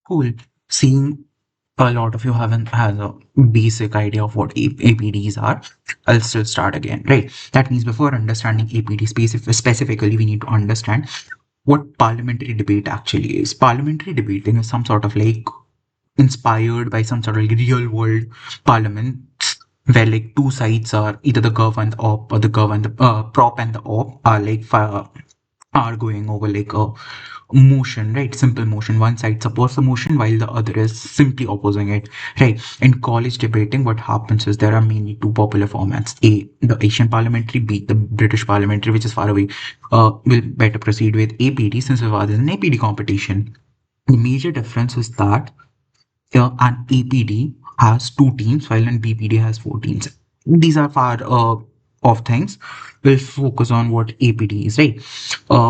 Cool. Seeing a lot of you haven't has a basic idea of what APDs are. I'll still start again, right? That means before understanding APD specifically, we need to understand what parliamentary debate actually is. Parliamentary debating is some sort of like inspired by some sort of like real world parliaments where like two sides are either the gov and the op, or the gov and the prop and the op are like arguing over like a motion, right? Simple motion. One side supports the motion while the other is simply opposing it, right? In college debating, what happens is there are mainly two popular formats: A, the Asian parliamentary; B, the British parliamentary, which is far away. We'll better proceed with APD since Vivaad is an APD competition. The major difference is that an APD has two teams while an BPD has four teams. These are far of things. We'll focus on what APD is, right?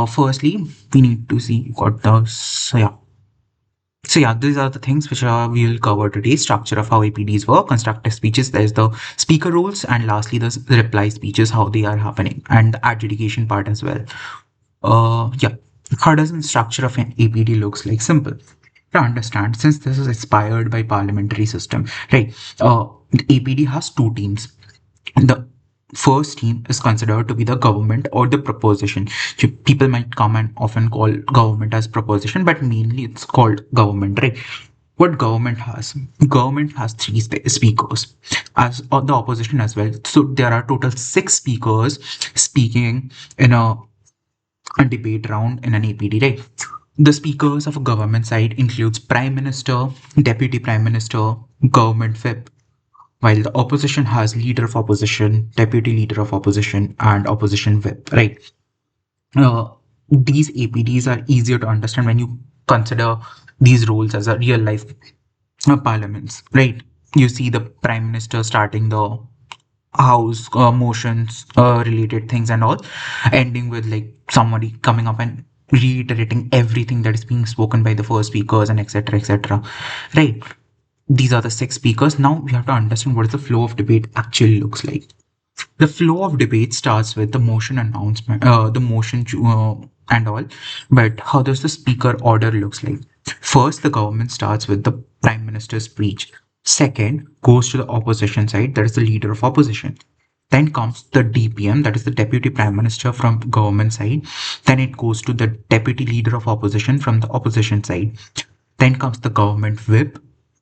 Firstly, we need to see what the so yeah, these are the things which we'll cover today. Structure of how APDs work, constructive speeches, there's the speaker roles, and lastly the reply speeches, how they are happening, and the adjudication part as well. Yeah, how does the structure of an APD looks like? Simple to understand since this is inspired by parliamentary system, right? The APD has two teams. The first team is considered to be the government or the proposition. So people might come and often call government as proposition, but mainly it's called government, right? What government has? Government has three speakers, as the opposition as well. So there are total six speakers speaking in a debate round in an APD, right? The speakers of a government side includes Prime Minister, Deputy Prime Minister, Government Whip, while the opposition has Leader of Opposition, Deputy Leader of Opposition, and Opposition Whip, right? Uh, these APDs are easier to understand when you consider these roles as a real life parliaments, right? You see the Prime Minister starting the house motions related things and all, ending with like somebody coming up and reiterating everything that is being spoken by the first speakers and etc etc, right? These are the six speakers. Now we have to understand what the flow of debate actually looks like. The flow of debate starts with the motion announcement, the motion and all, but how does the speaker order looks like? First, the government starts with the prime minister's speech. Second, goes to the opposition side, that is the leader of opposition. Then comes the DPM, that is the deputy prime minister from government side. Then it goes to the deputy leader of opposition from the opposition side. Then comes the government whip,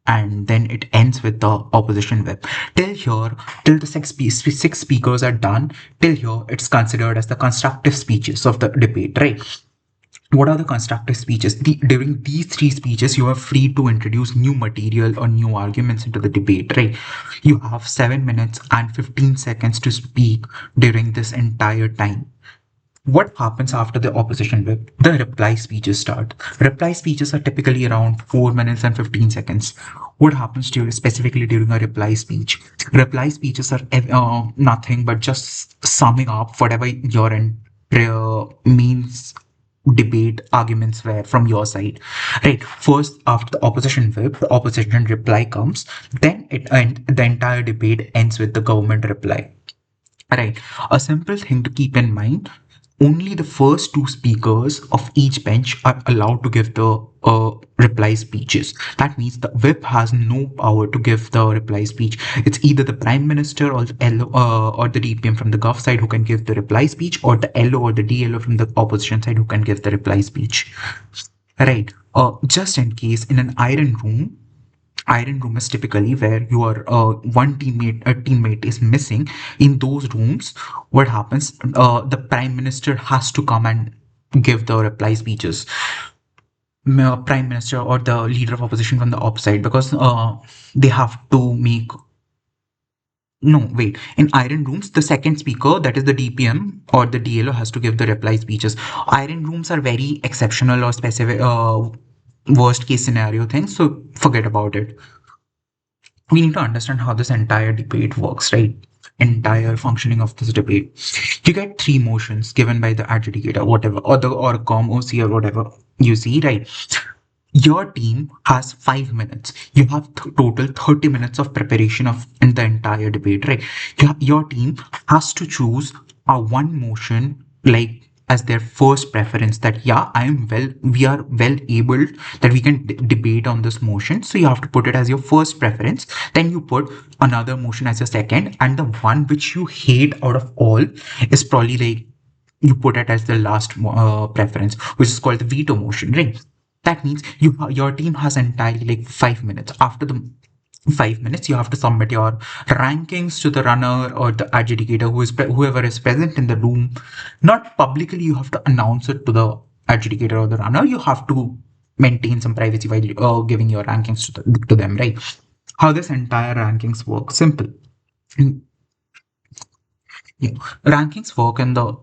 and then it ends with the opposition whip. Till here, till the six speakers are done, till here it's considered as the constructive speeches of the debate, right? What are the constructive speeches? During these three speeches, you are free to introduce new material or new arguments into the debate, right? You have 7 minutes and 15 seconds to speak during this entire time. What happens after the opposition whip? The reply speeches start. Reply speeches are typically around 4 minutes and 15 seconds. What happens specifically during a reply speech? Reply speeches are nothing but just summing up whatever your means debate arguments were from your side, right? First, after the opposition whip, the opposition reply comes, then the entire debate ends with the government reply. Right. A simple thing to keep in mind: only the first two speakers of each bench are allowed to give the reply speeches. That means the whip has no power to give the reply speech. It's either the prime minister or the LO or the DPM from the gov side who can give the reply speech, or the LO or the DLO from the opposition side who can give the reply speech. Right. Just in case, in an iron room is typically where your one teammate is missing. In those rooms, what happens? The prime minister has to come and give the reply speeches. Prime minister or the leader of opposition from the opposite, because they have to make. No, wait. In iron rooms, the second speaker, that is the DPM or the DLO, has to give the reply speeches. Iron rooms are very exceptional or specific, worst case scenario things. So forget about it. We need to understand how this entire debate works, right? Entire functioning of this debate. You get three motions given by the adjudicator, whatever, or the or com OC or whatever you see, right? Your team has 5 minutes. You have total 30 minutes of preparation of in the entire debate, right? Your team has to choose a one motion, like as their first preference, that yeah, we are well able that we can debate on this motion, so you have to put it as your first preference. Then you put another motion as your second, and the one which you hate out of all is probably like you put it as the last preference, which is called the veto motion, right? That means your team has entirely like 5 minutes. After the 5 minutes, you have to submit your rankings to the runner or the adjudicator, whoever is present in the room. Not publicly, you have to announce it to the adjudicator or the runner. You have to maintain some privacy while giving your rankings to them, right? How this entire rankings work? Simple. Yeah. Rankings work in the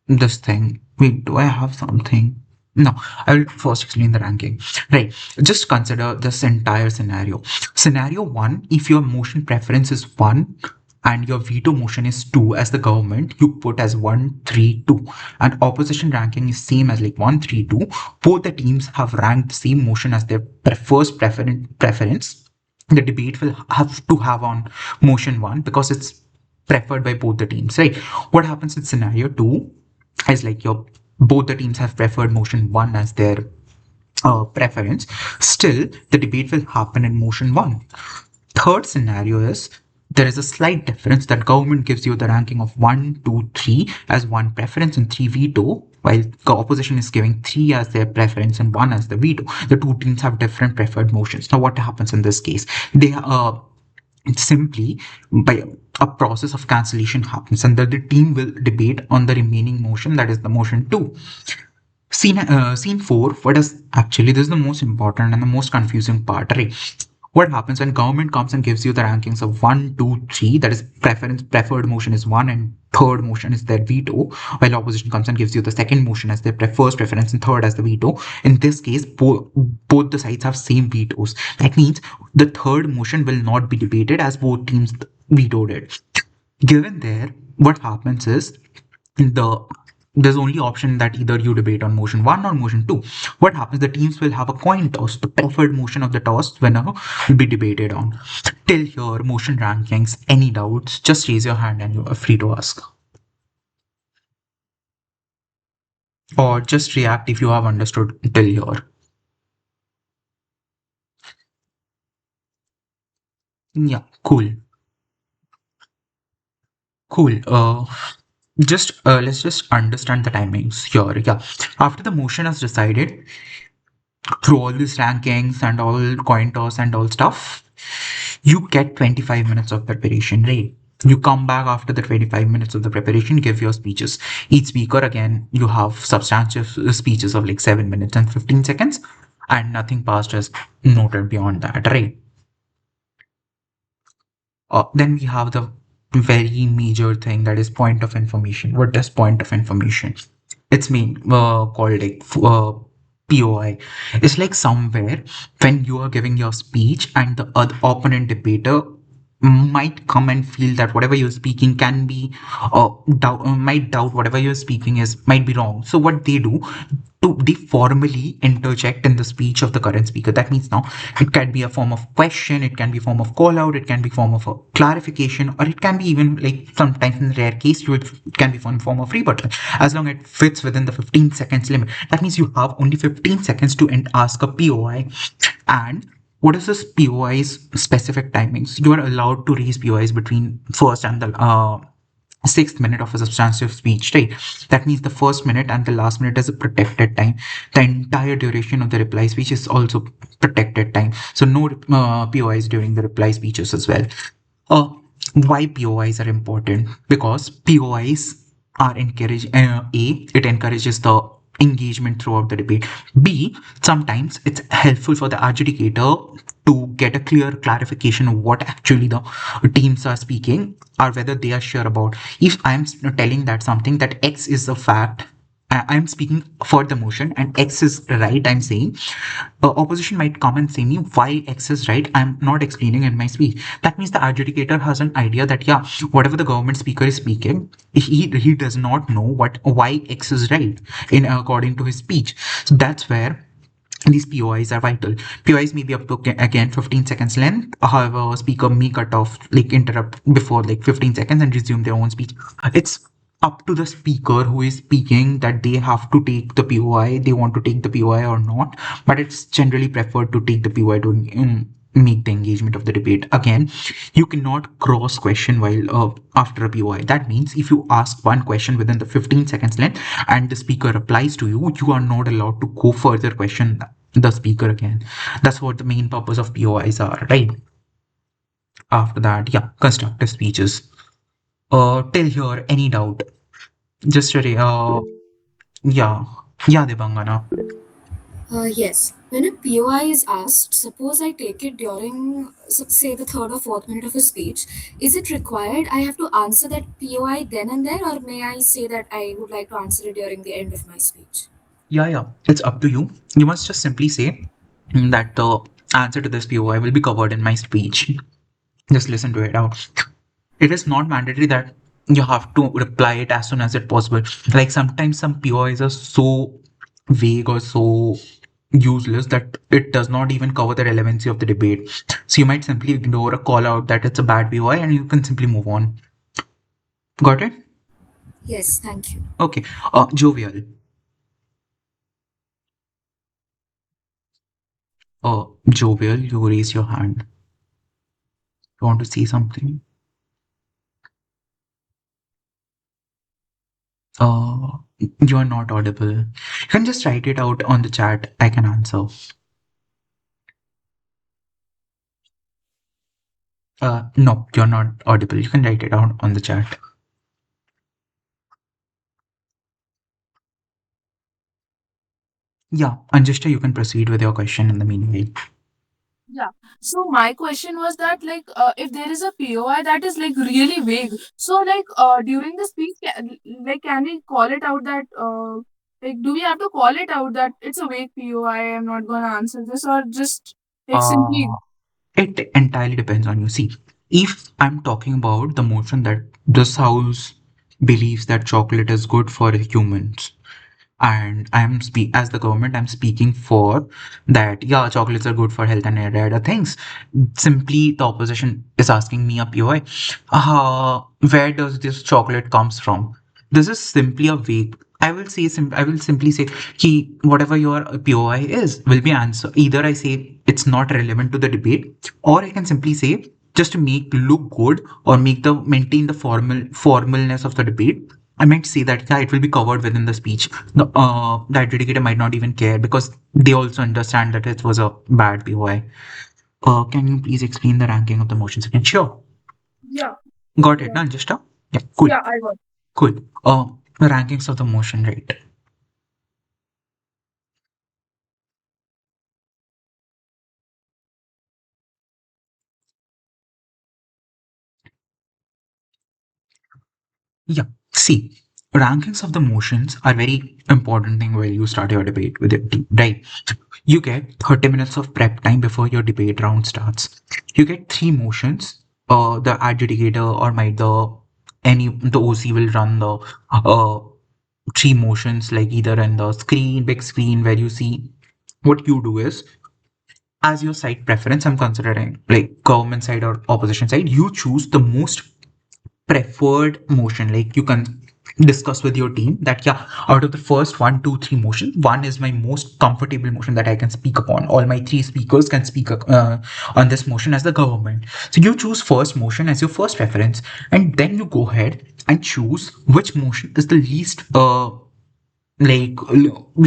this thing. Wait, do I have something? No, I will first explain the ranking. Right. Just consider this entire scenario. Scenario one, if your motion preference is one and your veto motion is two as the government, you put as 1, 3, 2. And opposition ranking is same as like 1, 3, 2. Both the teams have ranked the same motion as their first preference. The debate will have to have on motion one because it's preferred by both the teams, right? What happens in scenario two is like your both the teams have preferred motion one as their preference. Still, the debate will happen in motion one. Third scenario is there is a slight difference that government gives you the ranking of 1, 2, 3 as one preference and three veto, while the opposition is giving three as their preference and one as the veto. The two teams have different preferred motions. Now, what happens in this case? They simply by a process of cancellation happens, and the team will debate on the remaining motion, that is the motion two. Scene 4, what is actually, this is the most important and the most confusing part, right? What happens when government comes and gives you the rankings of 1, 2, 3, that is preferred motion is one and third motion is their veto, while opposition comes and gives you the second motion as their first preference and third as the veto. In this case, both the sides have same vetoes. That means the third motion will not be debated as both teams vetoed it. Given there, what happens is the there's only option that either you debate on motion one or motion two. What happens? The teams will have a coin toss. The preferred motion of the tossed winner will be debated on. Till here, motion rankings. Any doubts? Just raise your hand and you are free to ask, or just react if you have understood till here. Yeah, cool, cool. Just let's just understand the timings here. Yeah, after the motion is decided, through all these rankings and all coin toss and all stuff, you get 25 minutes of preparation, right? You come back after the 25 minutes of the preparation, give your speeches. Each speaker, again, you have substantive speeches of like 7 minutes and 15 seconds, and nothing past is noted beyond that, right? Then we have the very major thing, that is point of information. What does point of information? It's mean called like POI. It's like somewhere when you are giving your speech and the other opponent debater might come and feel that whatever you're speaking can be might doubt whatever you're speaking is might be wrong. So what they do, they formally interject in the speech of the current speaker. That means now it can be a form of question, it can be a form of call out, it can be form of a clarification, or it can be even like sometimes in rare case it can be one form of rebuttal, as long as it fits within the 15 seconds limit. That means you have only 15 seconds to ask a POI. And what is this POI's specific timings? You are allowed to raise POIs between first and the sixth minute of a substantive speech, right? That means the first minute and the last minute is a protected time. The entire duration of the reply speech is also protected time. So no POIs during the reply speeches as well. Uh, why POIs are important? Because POIs are encourage A, it encourages the engagement throughout the debate. B, sometimes it's helpful for the adjudicator to get a clear clarification of what actually the teams are speaking or whether they are sure about. If I'm telling that something that X is a fact, I'm speaking for the motion and X is right, I'm saying, opposition might come and say me why X is right. I'm not explaining in my speech. That means the adjudicator has an idea that yeah, whatever the government speaker is speaking, he does not know why X is right in according to his speech. So that's where these POIs are vital. POIs may be up to again 15 seconds length. However, speaker may cut off, like interrupt before like 15 seconds and resume their own speech. It's up to the speaker who is speaking that they have to take the POI, they want to take the POI or not. But it's generally preferred to take the POI to make the engagement of the debate. Again, you cannot cross question while after a POI. That means if you ask one question within the 15 seconds length and the speaker replies to you, you are not allowed to go further question the speaker again. That's what the main purpose of POIs are, right? After that, yeah, constructive speeches. Till here, any doubt? Just a yeah, yeah, Debangana. Yes. When a POI is asked, suppose I take it during, say, the third or fourth minute of a speech, is it required I have to answer that POI then and there, or may I say that I would like to answer it during the end of my speech? Yeah, yeah, it's up to you. You must just simply say that the answer to this POI will be covered in my speech. Just listen to it out. It is not mandatory that you have to reply it as soon as it possible. Like sometimes some POIs are so vague or so useless that it does not even cover the relevancy of the debate. So you might simply ignore a call out that it's a bad POI and you can simply move on. Got it? Yes, thank you. Okay. Jovial. Jovial, you raise your hand. You want to say something? You are not audible. You can just write it out on the chat. I can answer. No, you're not audible. You can write it out on the chat. Yeah, Anjishta, you can proceed with your question in the meanwhile. Yeah. So my question was that if there is a POI that is like really vague, so during the speech, can we call it out that do we have to call it out that it's a vague POI? I'm not gonna answer this, or just simply. Uh, it entirely depends on you. See, if I'm talking about the motion that this house believes that chocolate is good for humans, and as the government, I'm speaking for that. Yeah, chocolates are good for health and other things. Simply, the opposition is asking me a POI. Where does this chocolate comes from? This is simply a vague. I will simply say, he whatever your POI is will be answer. Either I say it's not relevant to the debate, or I can simply say just to make look good or make the maintain the formalness of the debate. I might say that yeah, it will be covered within the speech. The adjudicator might not even care because they also understand that it was a bad POI. Can you please explain the ranking of the motions again? Sure. Yeah. Got it, Yeah. na, Anjishta? Yeah, cool. Yeah, I got. Cool. The rankings of the motion, right? Yeah. See, rankings of the motions are very important thing when you start your debate with your team, right? You get 30 minutes of prep time before your debate round starts. You get three motions. The adjudicator or might the OC will run the three motions like either in the screen, big screen where you see. What you do is, as your side preference, I'm considering like government side or opposition side, you choose the most preferred motion. Like you can discuss with your team that yeah, out of the first one, two, three motion, one is my most comfortable motion that I can speak upon. All my three speakers can speak on this motion as the government. So you choose first motion as your first preference, and then you go ahead and choose which motion is the least is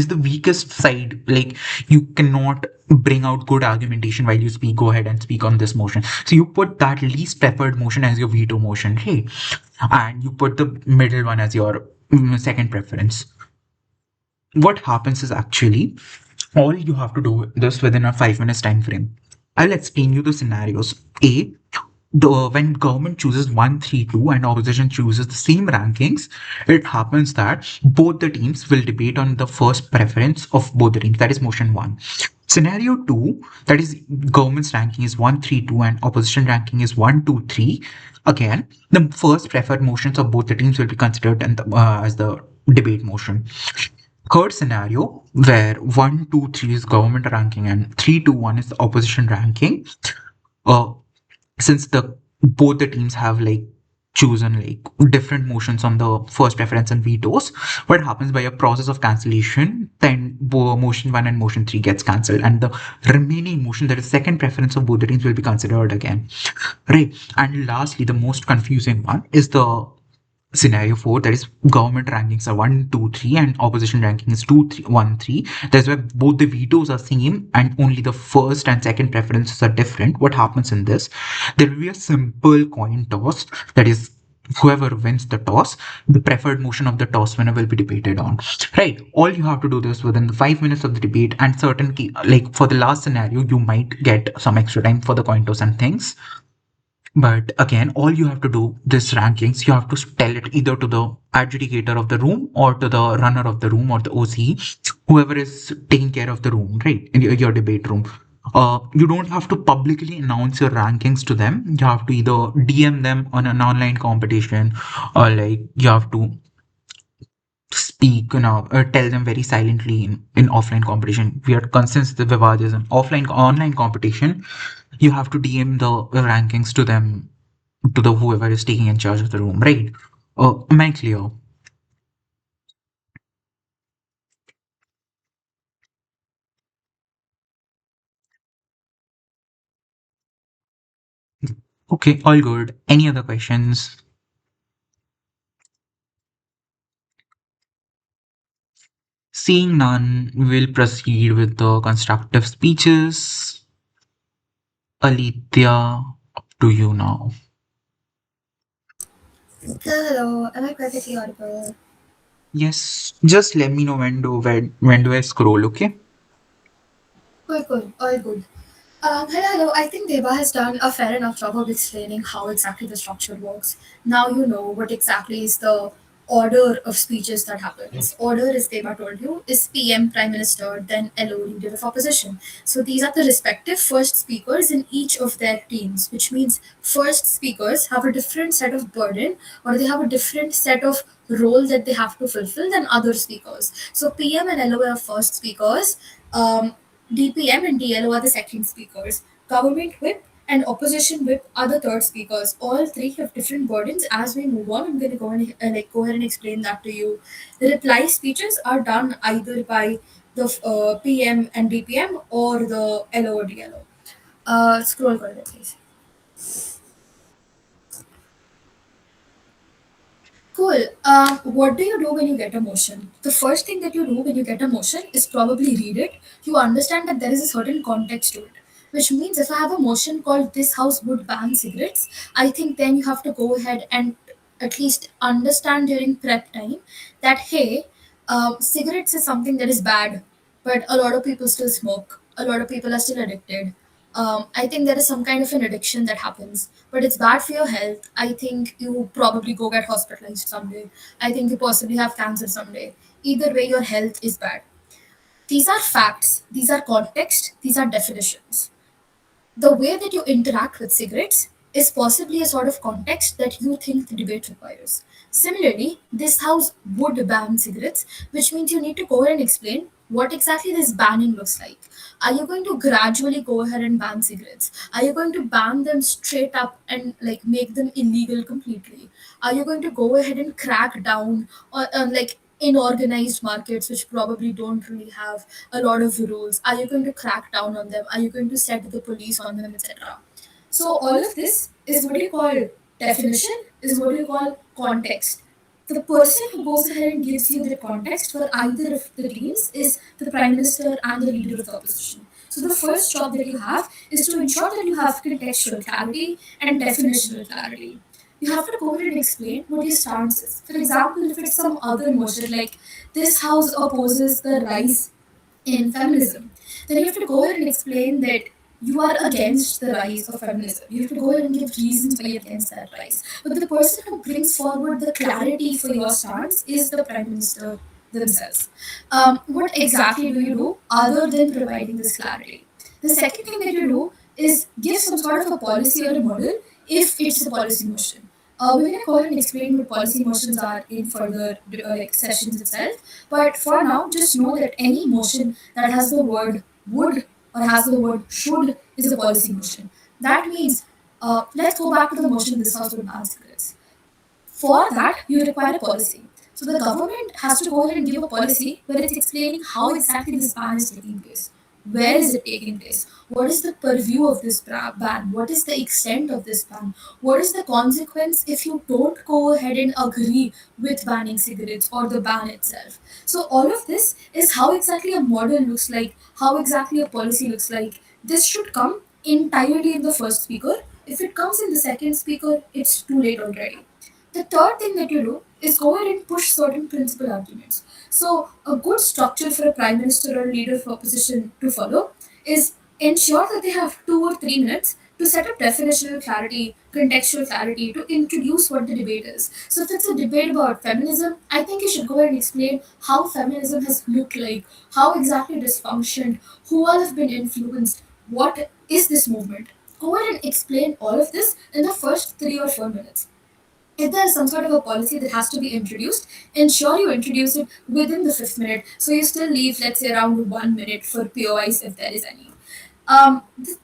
the weakest side. Like you cannot bring out good argumentation while you speak. Go ahead and speak on this motion. So you put that least preferred motion as your veto motion, hey, and you put the middle one as your second preference. What happens is actually all you have to do this within a 5 minutes time frame. I'll explain you the scenarios. A, when government chooses 1, 3, 2 and opposition chooses the same rankings, it happens that both the teams will debate on the first preference of both the teams. That is motion one. Scenario two, that is government's ranking is 1, 3, 2 and opposition ranking is 1, 2, 3. Again, the first preferred motions of both the teams will be considered as the debate motion. Third scenario, where 1, 2, 3 is government ranking and 3, 2, 1 is the opposition ranking. Uh, since the both the teams have like chosen like different motions on the first preference and vetoes. What happens by a process of cancellation, then motion 1 and motion 3 gets cancelled, and the remaining motion, that is second preference of both the teams, will be considered again. Right. And lastly, the most confusing one is the scenario 4, that is government rankings are 1 2 3 and opposition ranking is 2 3 1 3. That's why both the vetoes are same and only the first and second preferences are different. What happens in this, there will be a simple coin toss, that is whoever wins the toss, the preferred motion of the toss winner will be debated on. Right, all you have to do this within the 5 minutes of the debate, and certain key, like for the last scenario you might get some extra time for the coin toss and things. But again, all you have to do, this rankings, you have to tell it either to the adjudicator of the room or to the runner of the room or the OC, whoever is taking care of the room, right? In your debate room. You don't have to publicly announce your rankings to them. You have to either DM them on an online competition, or like you have to speak, or tell them very silently in offline competition. We are since the Vivaad is an offline online competition, you have to DM the rankings to them, to the whoever is taking in charge of the room, right? Am I clear? Okay, all good. Any other questions? Seeing none, we'll proceed with the constructive speeches. Alithya, up to you now. Hello, am I perfectly audible? Yes, just let me know when do I scroll, okay? Good, good, all good. Hello. I think Deba has done a fair enough job of explaining how exactly the structure works. Now you know what exactly is the order of speeches that happens. Order, as Deba told you, is PM, Prime Minister, then LO, Leader of Opposition. So these are the respective first speakers in each of their teams, which means first speakers have a different set of burden, or they have a different set of role that they have to fulfill than other speakers. So PM and LO are first speakers. DPM and DLO are the second speakers. Government whip and opposition whip are the third speakers. All three have different burdens. As we move on, I'm going to go ahead and explain that to you. The reply speeches are done either by the PM and DPM or the LO or DLO. Scroll further, please. Cool. What do you do when you get a motion? The first thing that you do when you get a motion is probably read it. You understand that there is a certain context to it. Which means if I have a motion called "This House would ban cigarettes," I think then you have to go ahead and at least understand during prep time that hey, cigarettes is something that is bad, but a lot of people still smoke. A lot of people are still addicted. I think there is some kind of an addiction that happens, but it's bad for your health. I think you probably go get hospitalized someday. I think you possibly have cancer someday. Either way, your health is bad. These are facts, these are context, these are definitions. The way that you interact with cigarettes is possibly a sort of context that you think the debate requires. Similarly, this house would ban cigarettes, which means you need to go ahead and explain what exactly this banning looks like. Are you going to gradually go ahead and ban cigarettes? Are you going to ban them straight up and like make them illegal completely? Are you going to go ahead and crack down on like in organized markets which probably don't really have a lot of rules? Are you going to crack down on them? Are you going to set the police on them, etc.? So all of this is what you call definition, is what you call context. The person who goes ahead and gives you the context for either of the teams is the prime minister and the leader of the opposition. So the first job that you have is to ensure that you have contextual clarity and definitional clarity. You have to go ahead and explain what your stance is. For example, if it's some other motion like this house opposes the rise in feminism, then you have to go ahead and explain that you are against the rise of feminism. You have to go ahead and give reasons why you're against that rise. But the person who brings forward the clarity for your stance is the prime minister themselves. What exactly do you do other than providing this clarity? The second thing that you do is give some sort of a policy or a model if it's a policy motion. We're going to go ahead and explain what policy motions are in further like sessions itself. But for now, just know that any motion that has the word would or has the word should is a policy motion. That means, let's go back to the motion this house would ban cigarettes. For that, you require a policy. So the government has to go ahead and give a policy where it's explaining how exactly this ban is taking place. Where is it taking place? What is the purview of this ban? What is the extent of this ban? What is the consequence if you don't go ahead and agree with banning cigarettes or the ban itself? So, all of this is how exactly a model looks like, how exactly a policy looks like. This should come entirely in the first speaker. If it comes in the second speaker, it's too late already. The third thing that you do is go ahead and push certain principal arguments. So, a good structure for a prime minister or leader of opposition to follow is ensure that they have 2 or 3 minutes to set up definitional clarity, contextual clarity, to introduce what the debate is. So, if it's a debate about feminism, I think you should go ahead and explain how feminism has looked like, how exactly it has functioned, who all have been influenced, what is this movement. Go ahead and explain all of this in the first 3 or 4 minutes. If there is some sort of a policy that has to be introduced, ensure you introduce it within the fifth minute. So you still leave, let's say, around 1 minute for POIs if there is any. The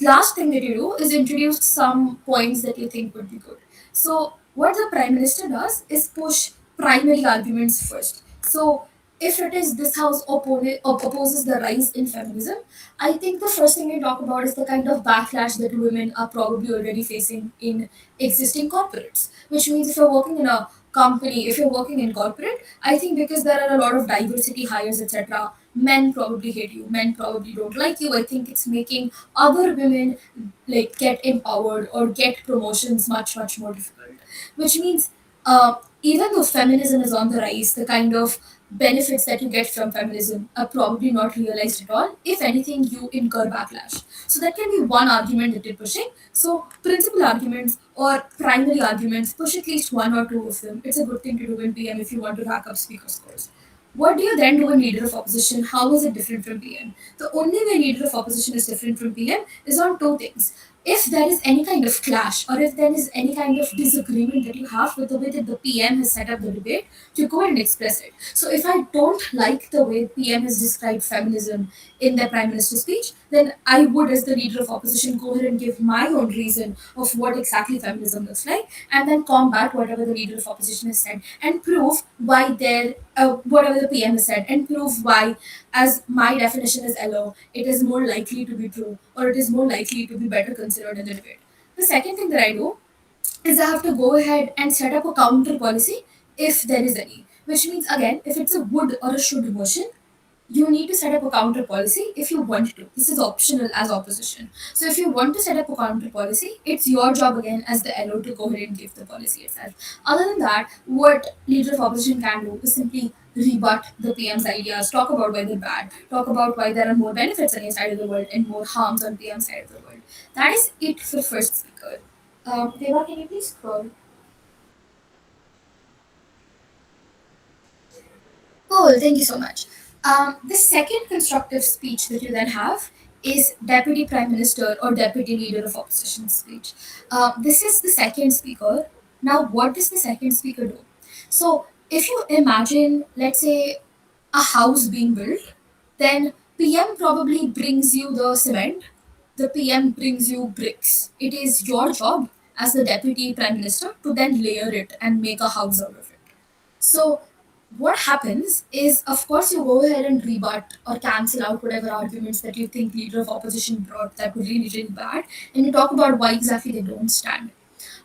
last thing that you do is introduce some points that you think would be good. So what the prime minister does is push primary arguments first. So if it is this house opposes the rise in feminism, I think the first thing you talk about is the kind of backlash that women are probably already facing in existing corporates. Which means if you're working in a company, if you're working in corporate, I think because there are a lot of diversity hires, etc., men probably hate you, men probably don't like you. I think it's making other women like get empowered or get promotions much more difficult, which means even though feminism is on the rise, the kind of benefits that you get from feminism are probably not realized at all. If anything, you incur backlash. So that can be one argument that you're pushing. So principal arguments or primary arguments, push at least 1 or 2 of them. It's a good thing to do in PM if you want to rack up speaker scores. What do you then do in leader of opposition? How is it different from PM? The only way leader of opposition is different from PM is on two things. If there is any kind of clash or if there is any kind of disagreement that you have with the way that the PM has set up the debate, you go ahead and express it. So if I don't like the way PM has described feminism in their prime minister's speech, then I would, as the leader of opposition, go ahead and give my own reason of what exactly feminism looks like, and then combat whatever the leader of opposition has said, and prove why their whatever the PM has said, and prove why, as my definition is LO, it is more likely to be true, or it is more likely to be better considered in the debate. The second thing that I do is I have to go ahead and set up a counter policy if there is any. Which means, again, if it's a would or a should motion, you need to set up a counter policy if you want to. This is optional as opposition. So if you want to set up a counter policy, it's your job again as the LO to go ahead and give the policy itself. Other than that, what leader of opposition can do is simply rebut the PM's ideas, talk about why they're bad, talk about why there are more benefits on your side of the world and more harms on PM's side of the world. That is it for first speaker. Deva, can you please scroll? Cool, thank you so much. The second constructive speech that you then have is Deputy Prime Minister or Deputy Leader of Opposition speech. This is the second speaker. Now, what does the second speaker do? So, if you imagine, let's say, a house being built, then PM probably brings you the cement, the PM brings you bricks. It is your job as the Deputy Prime Minister to then layer it and make a house out of it. So what happens is, of course, you go ahead and rebut or cancel out whatever arguments that you think leader of opposition brought that were really bad, and you talk about why exactly they don't stand.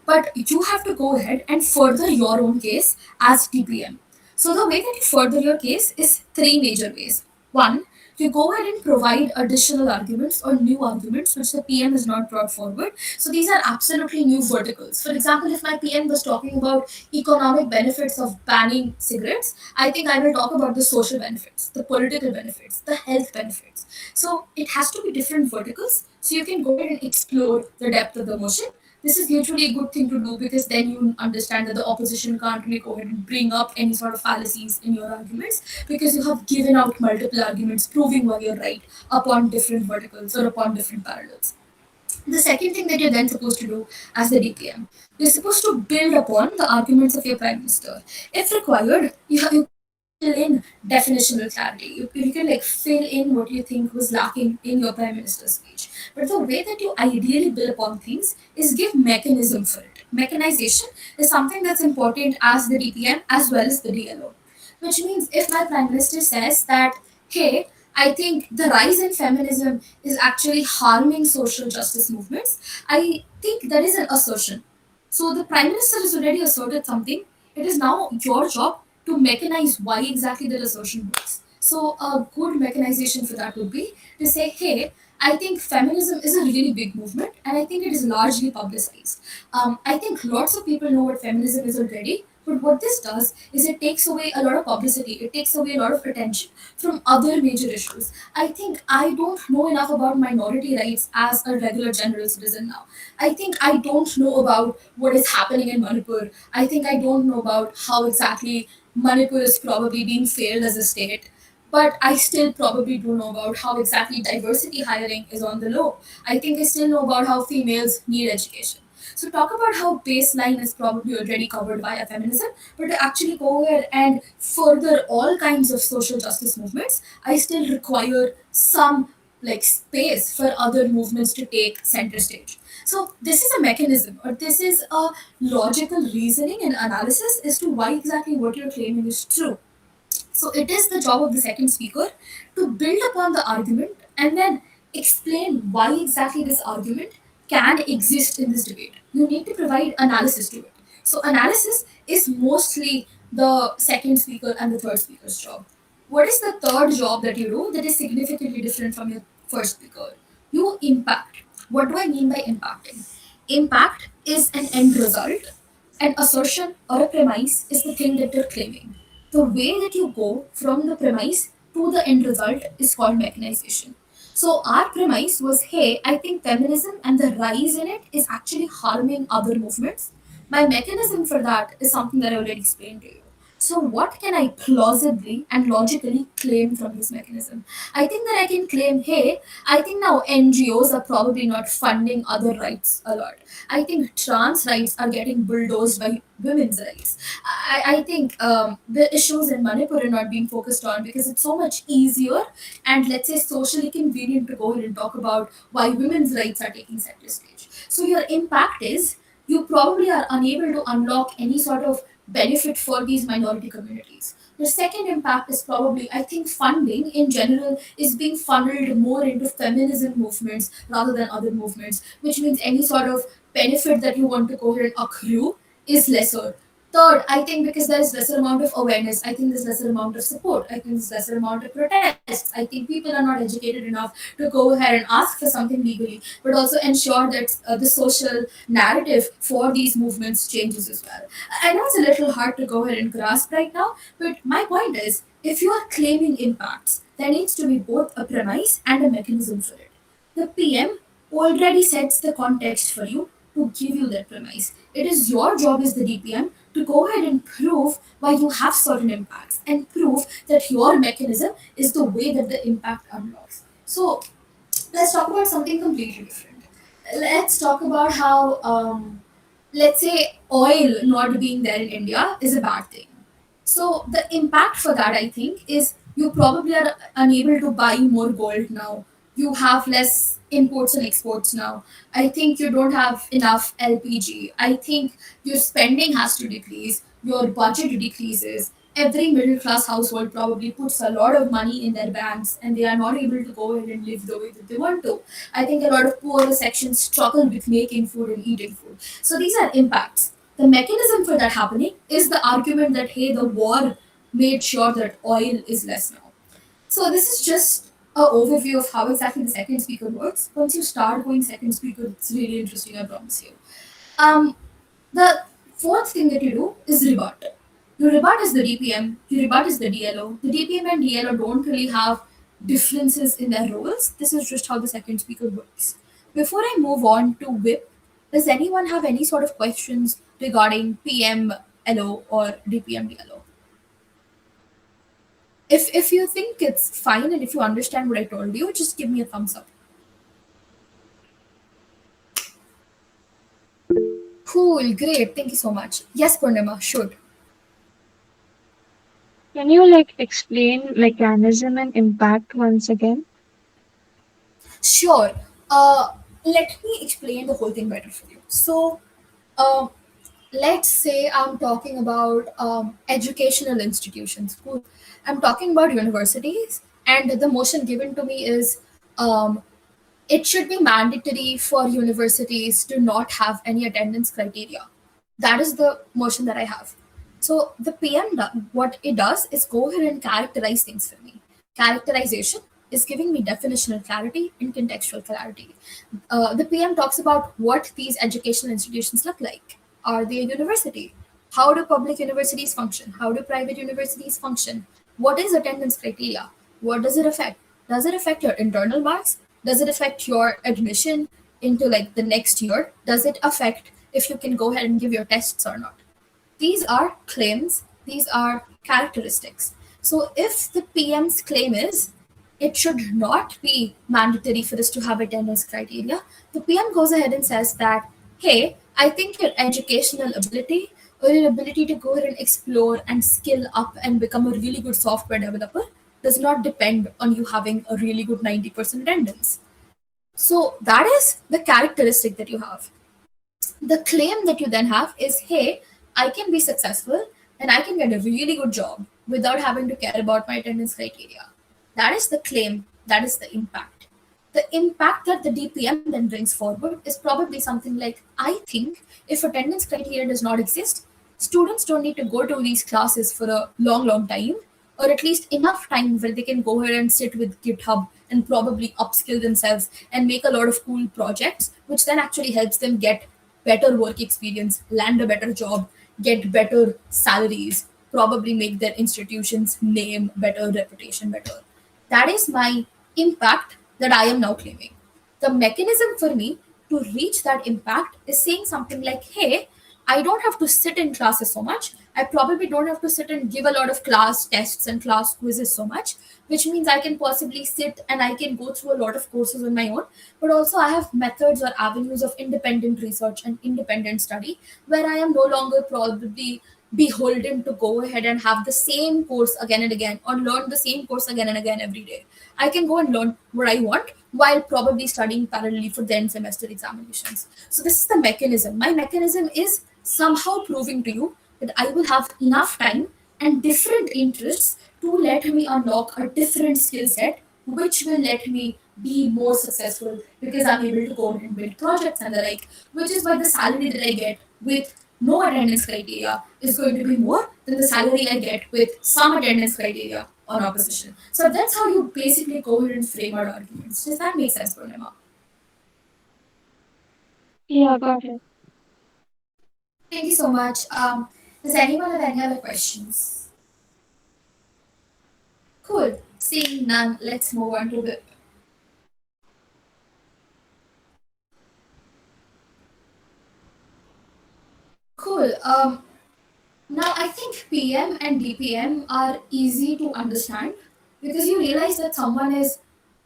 But you have to go ahead and further your own case as TPM. So the way that you further your case is three major ways. One, you go ahead and provide additional arguments or new arguments which the PM has not brought forward. So these are absolutely new verticals. For example, if my PM was talking about economic benefits of banning cigarettes, I think I will talk about the social benefits, the political benefits, the health benefits. So it has to be different verticals so you can go ahead and explore the depth of the motion. This is usually a good thing to do because then you understand that the opposition can't really go ahead and bring up any sort of fallacies in your arguments because you have given out multiple arguments proving why you're right upon different verticals or upon different parallels. The second thing that you're then supposed to do as the DPM, you're supposed to build upon the arguments of your Prime Minister. If required, you can fill in definitional clarity. You can like fill in what you think was lacking in your Prime Minister's speech. But the way that you ideally build upon things is give mechanism for it. Mechanization is something that's important as the DPM as well as the DLO. Which means if my prime minister says that, hey, I think the rise in feminism is actually harming social justice movements, I think that is an assertion. So the prime minister has already asserted something. It is now your job to mechanize why exactly that assertion works. So a good mechanization for that would be to say, hey, I think feminism is a really big movement, and I think it is largely publicized. I think lots of people know what feminism is already, but what this does is it takes away a lot of publicity, it takes away a lot of attention from other major issues. I think I don't know enough about minority rights as a regular general citizen now. I think I don't know about what is happening in Manipur. I think I don't know about how exactly Manipur is probably being failed as a state. But I still probably do know about how exactly diversity hiring is on the low. I think I still know about how females need education. So talk about how baseline is probably already covered via feminism, but to actually go ahead and further all kinds of social justice movements, I still require some like space for other movements to take center stage. So this is a mechanism, or this is a logical reasoning and analysis as to why exactly what you're claiming is true. So it is the job of the second speaker to build upon the argument and then explain why exactly this argument can exist in this debate. You need to provide analysis to it. So analysis is mostly the second speaker and the third speaker's job. What is the third job that you do that is significantly different from your first speaker? You impact. What do I mean by impacting? Impact is an end result. An assertion or a premise is the thing that you're claiming. The way that you go from the premise to the end result is called mechanization. So our premise was, hey, I think feminism and the rise in it is actually harming other movements. My mechanism for that is something that I already explained to you. So what can I plausibly and logically claim from this mechanism? I think that I can claim, hey, I think now NGOs are probably not funding other rights a lot. I think trans rights are getting bulldozed by women's rights. I think the issues in Manipur are not being focused on because it's so much easier and let's say socially convenient to go ahead and talk about why women's rights are taking center stage. So your impact is you probably are unable to unlock any sort of benefit for these minority communities. The second impact is probably, I think, funding in general is being funneled more into feminism movements rather than other movements, which means any sort of benefit that you want to go ahead and accrue is lesser. Third, I think because there is lesser amount of awareness, I think there's lesser amount of support, I think there's lesser amount of protests, I think people are not educated enough to go ahead and ask for something legally, but also ensure that the social narrative for these movements changes as well. I know it's a little hard to go ahead and grasp right now, but my point is if you are claiming impacts, there needs to be both a premise and a mechanism for it. The PM already sets the context for you to give you that premise. It is your job as the DPM to go ahead and prove why you have certain impacts and prove that your mechanism is the way that the impact unlocks. So let's talk about something completely different. Let's talk about how, let's say, oil not being there in India is a bad thing. So the impact for that, I think, is you probably are unable to buy more gold now. You have less imports and exports now. I think you don't have enough LPG. I think your spending has to decrease. Your budget decreases. Every middle class household probably puts a lot of money in their banks and they are not able to go ahead and live the way that they want to. I think a lot of poorer sections struggle with making food and eating food. So these are impacts. The mechanism for that happening is the argument that, hey, the war made sure that oil is less now. So this is just an overview of how exactly the second speaker works. Once you start going second speaker, it's really interesting, I promise you. Um, the fourth thing that you do is rebut. You rebut is the DPM, you rebut is the DLO. The DPM and DLO don't really have differences in their roles. This is just how the second speaker works. Before I move on to whip, does anyone have any sort of questions regarding PM LO or DPM DLO? If you think it's fine and if you understand what I told you, just give me a thumbs up. Cool, great, thank you so much. Yes, Purnima, should. Can you like explain mechanism and impact once again? Sure. Let me explain the whole thing better for you. So, let's say I'm talking about educational institutions. Cool. I'm talking about universities, and the motion given to me is um, it should be mandatory for universities to not have any attendance criteria. That is the motion that I have. So the PM, what it does is go ahead and characterize things for me. Characterization is giving me definitional clarity and contextual clarity. The PM talks about what these educational institutions look like. Are they a university? How do public universities function? How do private universities function? What is attendance criteria? What does it affect? Does it affect your internal marks? Does it affect your admission into like the next year? Does it affect if you can go ahead and give your tests or not? These are claims, these are characteristics. So if the PM's claim is it should not be mandatory for us to have attendance criteria, the PM goes ahead and says that, hey, I think your educational ability or your ability to go ahead and explore and skill up and become a really good software developer does not depend on you having a really good 90% attendance. So that is the characteristic that you have. The claim that you then have is, hey, I can be successful and I can get a really good job without having to care about my attendance criteria. That is the claim, that is the impact. The impact that the DPM then brings forward is probably something like, I think if attendance criteria does not exist, students don't need to go to these classes for a long time, or at least enough time where they can go ahead and sit with GitHub and probably upskill themselves and make a lot of cool projects, which then actually helps them get better work experience, land a better job, get better salaries, probably make their institution's name better, reputation better. That is my impact that I am now claiming. The mechanism for me to reach that impact is saying something like, hey, I don't have to sit in classes so much. I probably don't have to sit and give a lot of class tests and class quizzes so much, which means I can possibly sit and I can go through a lot of courses on my own. But also, I have methods or avenues of independent research and independent study where I am no longer probably beholden to go ahead and have the same course again and again or learn the same course again and again every day. I can go and learn what I want while probably studying parallelly for the end semester examinations. So this is the mechanism. My mechanism is somehow proving to you that I will have enough time and different interests to let me unlock a different skill set, which will let me be more successful because I'm able to go and build projects and the like, which is why the salary that I get with no attendance criteria is going to be more than the salary I get with some attendance criteria on opposition. So that's how you basically go ahead and frame our arguments. Does that make sense, Purnima? Yeah, got it. Thank you so much. Does anyone have any other questions? Cool. Seeing none, let's move on to the cool. Now I think PM and DPM are easy to understand because you realize that someone is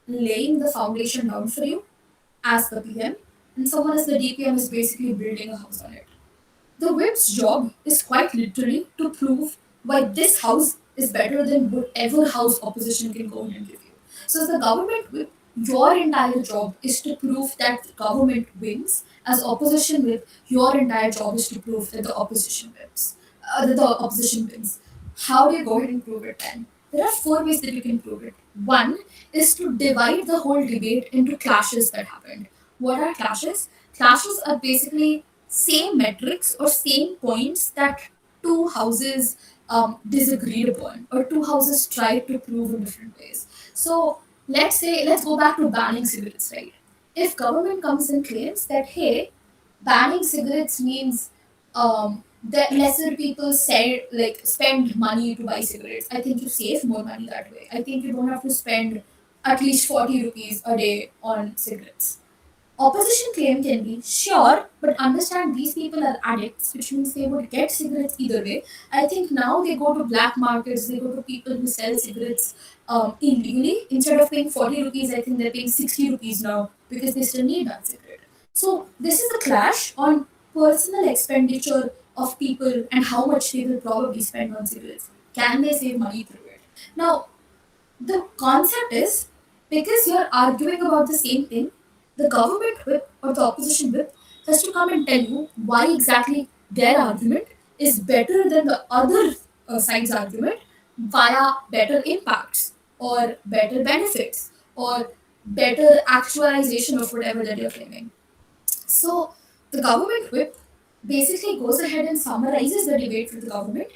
laying the foundation down for you as the PM, and someone as the DPM is basically building a house on it. The whip's job is quite literally to prove why this house is better than whatever house opposition can go in and give you. So, as the government whip, your entire job is to prove that the government wins. As opposition whip, your entire job is to prove that the opposition wins. That the opposition wins. How do you go ahead and prove it then? There are four ways that you can prove it. One is to divide the whole debate into clashes that happened. What are clashes? Clashes are basically same metrics or same points that two houses disagreed upon or two houses tried to prove in different ways. So let's go back to banning cigarettes, right? If government comes and claims that, hey, banning cigarettes means that lesser people spend money to buy cigarettes. I think you save more money that way. I think you don't have to spend at least 40 rupees a day on cigarettes. Opposition claim can be sure, but understand these people are addicts, which means they would get cigarettes either way. I think now they go to black markets, they go to people who sell cigarettes illegally. Instead of paying 40 rupees, I think they're paying 60 rupees now because they still need that cigarette. So, this is a clash on personal expenditure of people and how much they will probably spend on cigarettes. Can they save money through it? Now, the concept is because you're arguing about the same thing, the government whip or the opposition whip has to come and tell you why exactly their argument is better than the other side's argument via better impacts or better benefits or better actualization of whatever that you're claiming. So the government whip basically goes ahead and summarizes the debate for the government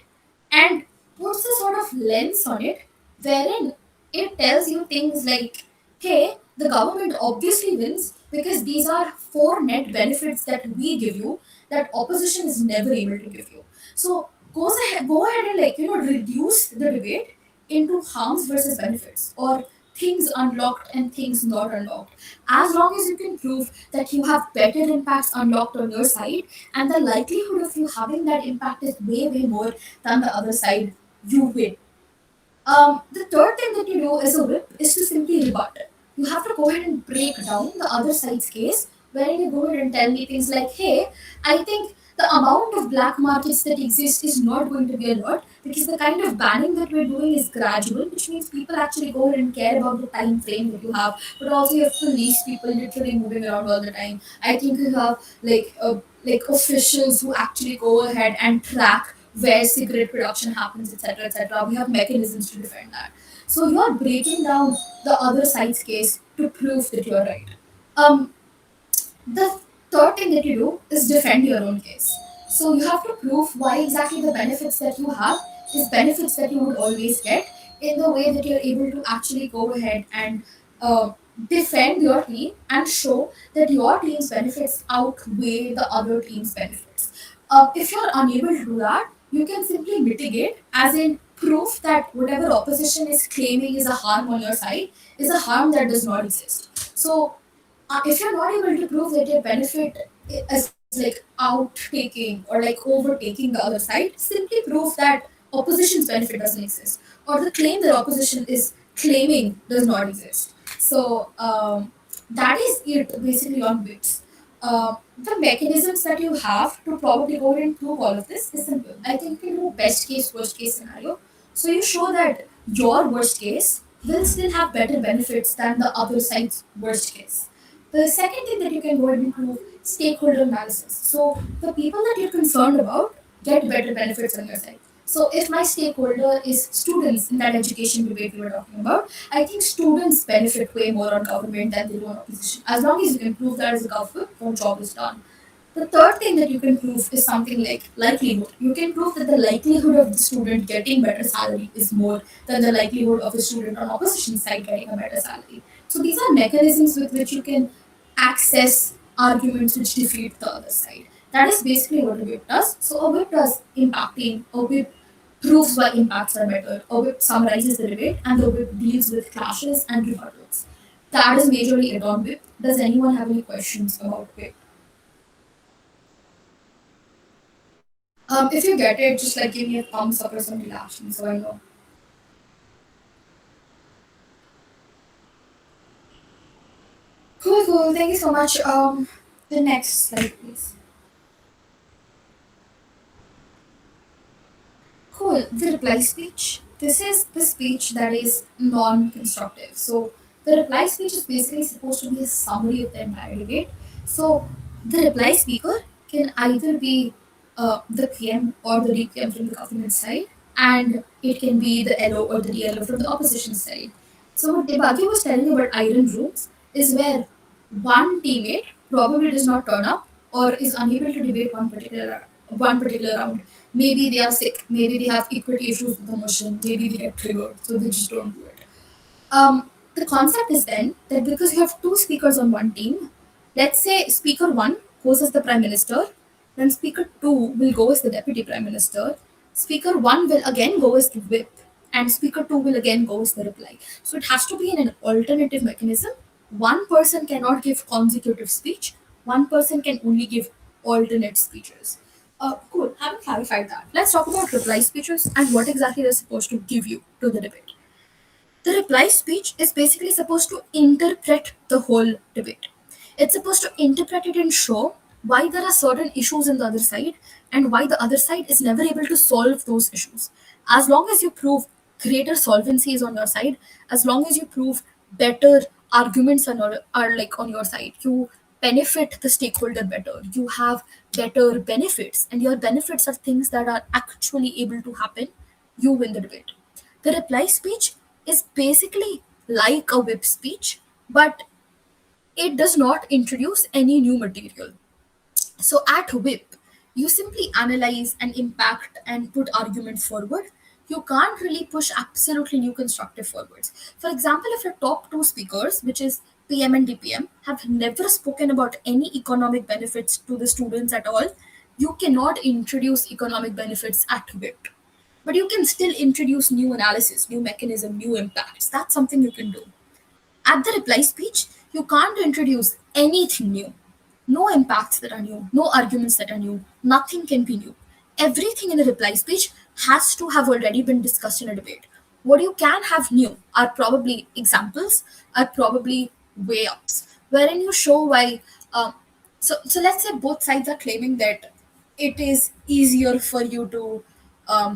and puts a sort of lens on it wherein it tells you things like, hey, the government obviously wins because these are four net benefits that we give you that opposition is never able to give you. So go ahead and reduce the debate into harms versus benefits or things unlocked and things not unlocked. As long as you can prove that you have better impacts unlocked on your side and the likelihood of you having that impact is way more than the other side, you win. The third thing that you do as a whip is to simply rebut it. You have to go ahead and break down the other side's case, wherein you go ahead and tell me things like, hey, I think the amount of black markets that exist is not going to be a lot because the kind of banning that we're doing is gradual, which means people actually go ahead and care about the time frame that you have, but also you have police people literally moving around all the time. I think you have like officials who actually go ahead and track where cigarette production happens, etc., etc. We have mechanisms to defend that. So you are breaking down the other side's case to prove that you are right. Um, the third thing that you do is defend your own case. So you have to prove why exactly the benefits that you have is benefits that you would always get in the way that you're able to actually go ahead and uh, defend your team and show that your team's benefits outweigh the other team's benefits. If you're unable to do that, you can simply mitigate, as in proof that whatever opposition is claiming is a harm on your side is a harm that does not exist. So if you're not able to prove that your benefit is like outtaking or like overtaking the other side, simply prove that opposition's benefit doesn't exist or the claim that opposition is claiming does not exist. So that is it basically on bits. The mechanisms that you have to probably go ahead and prove all of this is simple. I think you can do best case, worst case scenario. So you show that your worst case will still have better benefits than the other side's worst case. The second thing that you can go ahead and prove stakeholder analysis. So the people that you're concerned about get better benefits on your side. So if my stakeholder is students in that education debate we were talking about, I think students benefit way more on government than they do on opposition. As long as you can prove that as a government, your job is done. The third thing that you can prove is something like likelihood. You can prove that the likelihood of the student getting better salary is more than the likelihood of a student on opposition side getting a better salary. So these are mechanisms with which you can access arguments which defeat the other side. That is basically what a whip does. So a whip does impacting, a whip proves why impacts are better, a whip summarizes the debate, and the whip deals with clashes and rebuttals. That is majorly it on whip. Does anyone have any questions about whip? If you get it, just like give me a thumbs up or some reaction so I know. Cool, cool. Thank you so much. The next slide, please. Cool. The reply speech. This is the speech that is non-constructive. So the reply speech is basically supposed to be a summary of the entire debate. So the reply speaker can either be the PM or the DPM from the government side, and it can be the LO or the DLO from the opposition side. So what Debaghi was telling you about iron rooms is where one teammate probably does not turn up or is unable to debate one particular round. Maybe they are sick, maybe they have equity issues with the motion, maybe they get triggered, so they just don't do it. The concept is then that because you have two speakers on one team, let's say speaker one goes as the prime minister, then speaker two will go as the deputy prime minister, speaker one will again go as the whip, and speaker two will again go as the reply. So it has to be in an alternative mechanism. One person cannot give consecutive speech, one person can only give alternate speeches. Cool, having clarified that, let's talk about reply speeches and what exactly they're supposed to give you to the debate. The reply speech is basically supposed to interpret the whole debate. It's supposed to interpret it and show why there are certain issues in the other side and why the other side is never able to solve those issues. As long as you prove greater solvency is on your side, as long as you prove better arguments are like on your side, you benefit the stakeholder better. You have better benefits, and your benefits are things that are actually able to happen. You win the debate. The reply speech is basically like a whip speech, but it does not introduce any new material. So at WHIP, you simply analyze and impact and put arguments forward. You can't really push absolutely new constructive forwards. For example, if your top two speakers, which is PM and DPM, have never spoken about any economic benefits to the students at all, you cannot introduce economic benefits at WHIP. But you can still introduce new analysis, new mechanism, new impacts. That's something you can do. At the reply speech, you can't introduce anything new. No impacts that are new, no arguments that are new, nothing can be new. Everything in a reply speech has to have already been discussed in a debate. What you can have new are probably examples, are probably way ups, wherein you show why. So let's say both sides are claiming that it is easier for you to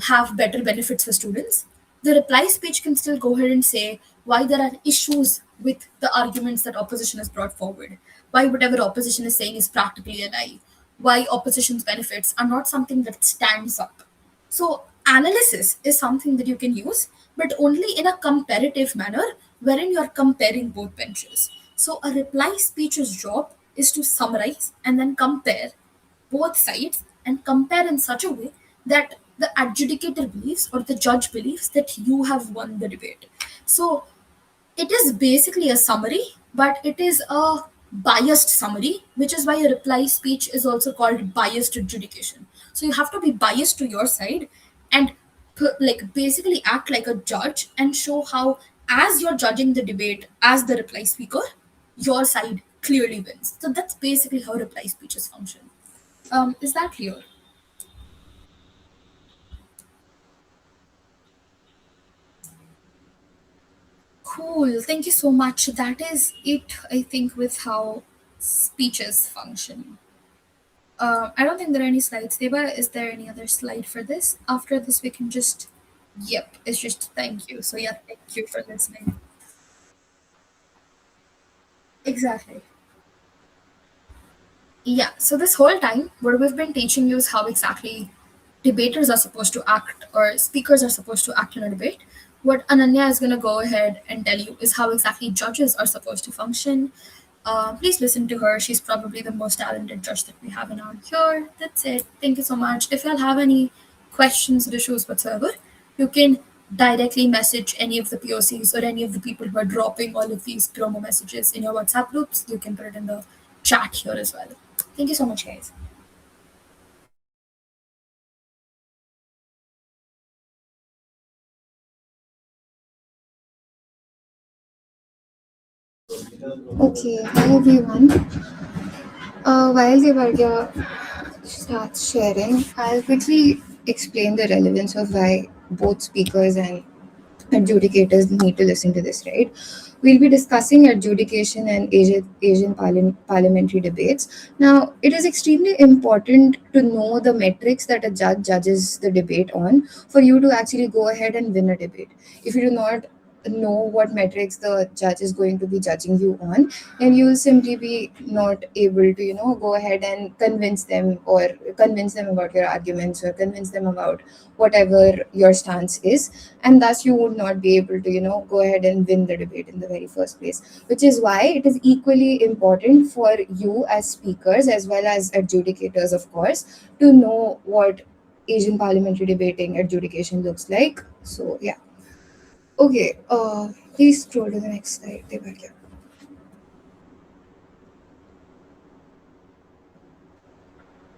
have better benefits for students. The reply speech can still go ahead and say why there are issues with the arguments that opposition has brought forward, why whatever opposition is saying is practically a lie, why opposition's benefits are not something that stands up. So, analysis is something that you can use, but only in a comparative manner wherein you're comparing both benches. So, a reply speech's job is to summarize and then compare both sides and compare in such a way that the adjudicator believes or the judge believes that you have won the debate. So, it is basically a summary, but it is a biased summary, which is why a reply speech is also called biased adjudication. So you have to be biased to your side and like basically act like a judge and show how, as you're judging the debate as the reply speaker, your side clearly wins. So that's basically how reply speeches function. Is that clear? Cool. Thank you so much. That is it, I think, with how speeches function. I don't think there are any slides. Deba, is there any other slide for this? After this, we can just. Yep, it's just thank you. So, yeah, thank you for listening. Exactly. Yeah, so this whole time, what we've been teaching you is how exactly debaters are supposed to act or speakers are supposed to act in a debate. What Ananya is going to go ahead and tell you is how exactly judges are supposed to function. Please listen to her. She's probably the most talented judge that we have around here. That's it. Thank you so much. If you'll have any questions or issues whatsoever, you can directly message any of the POCs or any of the people who are dropping all of these promo messages in your WhatsApp groups. You can put it in the chat here as well. Thank you so much, guys. Okay, hi everyone. While Devarga starts sharing, I'll quickly explain the relevance of why both speakers and adjudicators need to listen to this, right? We'll be discussing adjudication and Asian parliamentary debates. Now, it is extremely important to know the metrics that a judge judges the debate on for you to actually go ahead and win a debate. If you do not know what metrics the judge is going to be judging you on, and you will simply be not able to go ahead and convince them about your arguments or convince them about whatever your stance is, and thus you would not be able to go ahead and win the debate in the very first place, which is why it is equally important for you as speakers as well as adjudicators, of course, to know what Asian parliamentary debating adjudication looks like. So yeah. Okay, please scroll to the next slide, Devagya.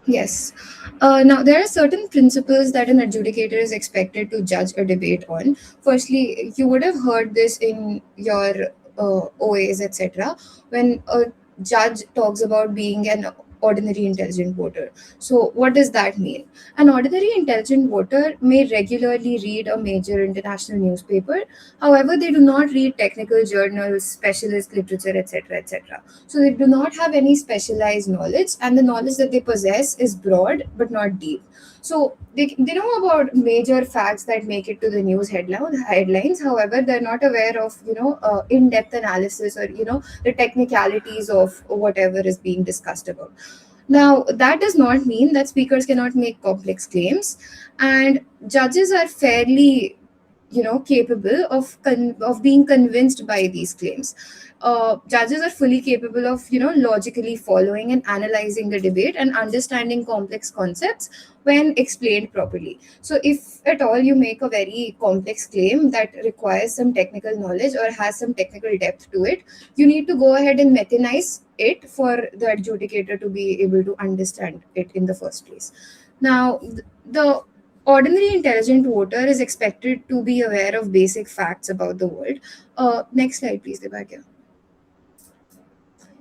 Yes. Now, there are certain principles that an adjudicator is expected to judge a debate on. Firstly, you would have heard this in your OAs, etc., when a judge talks about being an ordinary intelligent voter. So, what does that mean? An ordinary intelligent voter may regularly read a major international newspaper. However, they do not read technical journals, specialist literature, etc., etc. So they do not have any specialized knowledge, and the knowledge that they possess is broad but not deep. So they know about major facts that make it to the news headlines. However, they're not aware of in-depth analysis or the technicalities of whatever is being discussed about. Now, that does not mean that speakers cannot make complex claims, and judges are fairly capable of being convinced by these claims. Judges are fully capable of logically following and analyzing the debate and understanding complex concepts when explained properly. So if at all you make a very complex claim that requires some technical knowledge or has some technical depth to it, you need to go ahead and mechanize it for the adjudicator to be able to understand it in the first place. Now, the ordinary intelligent voter is expected to be aware of basic facts about the world. Next slide, please, Debagya.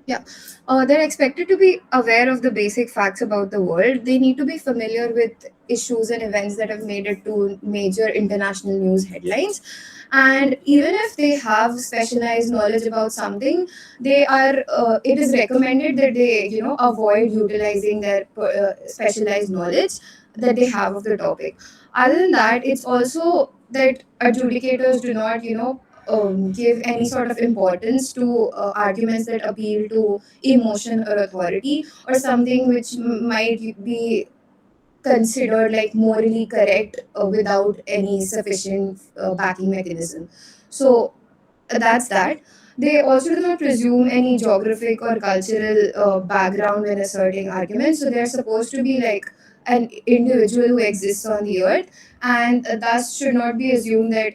Yeah, they're expected to be aware of the basic facts about the world. They need to be familiar with issues and events that have made it to major international news headlines. And even if they have specialized knowledge about something, they are. It is recommended that they, avoid utilizing their specialized knowledge that they have of the topic. Other than that, it's also that adjudicators do not, give any sort of importance to arguments that appeal to emotion or authority, or something which might be considered like morally correct without any sufficient backing mechanism. So that's that. They also do not presume any geographic or cultural background when asserting arguments. So they're supposed to be like an individual who exists on the earth, and thus should not be assumed that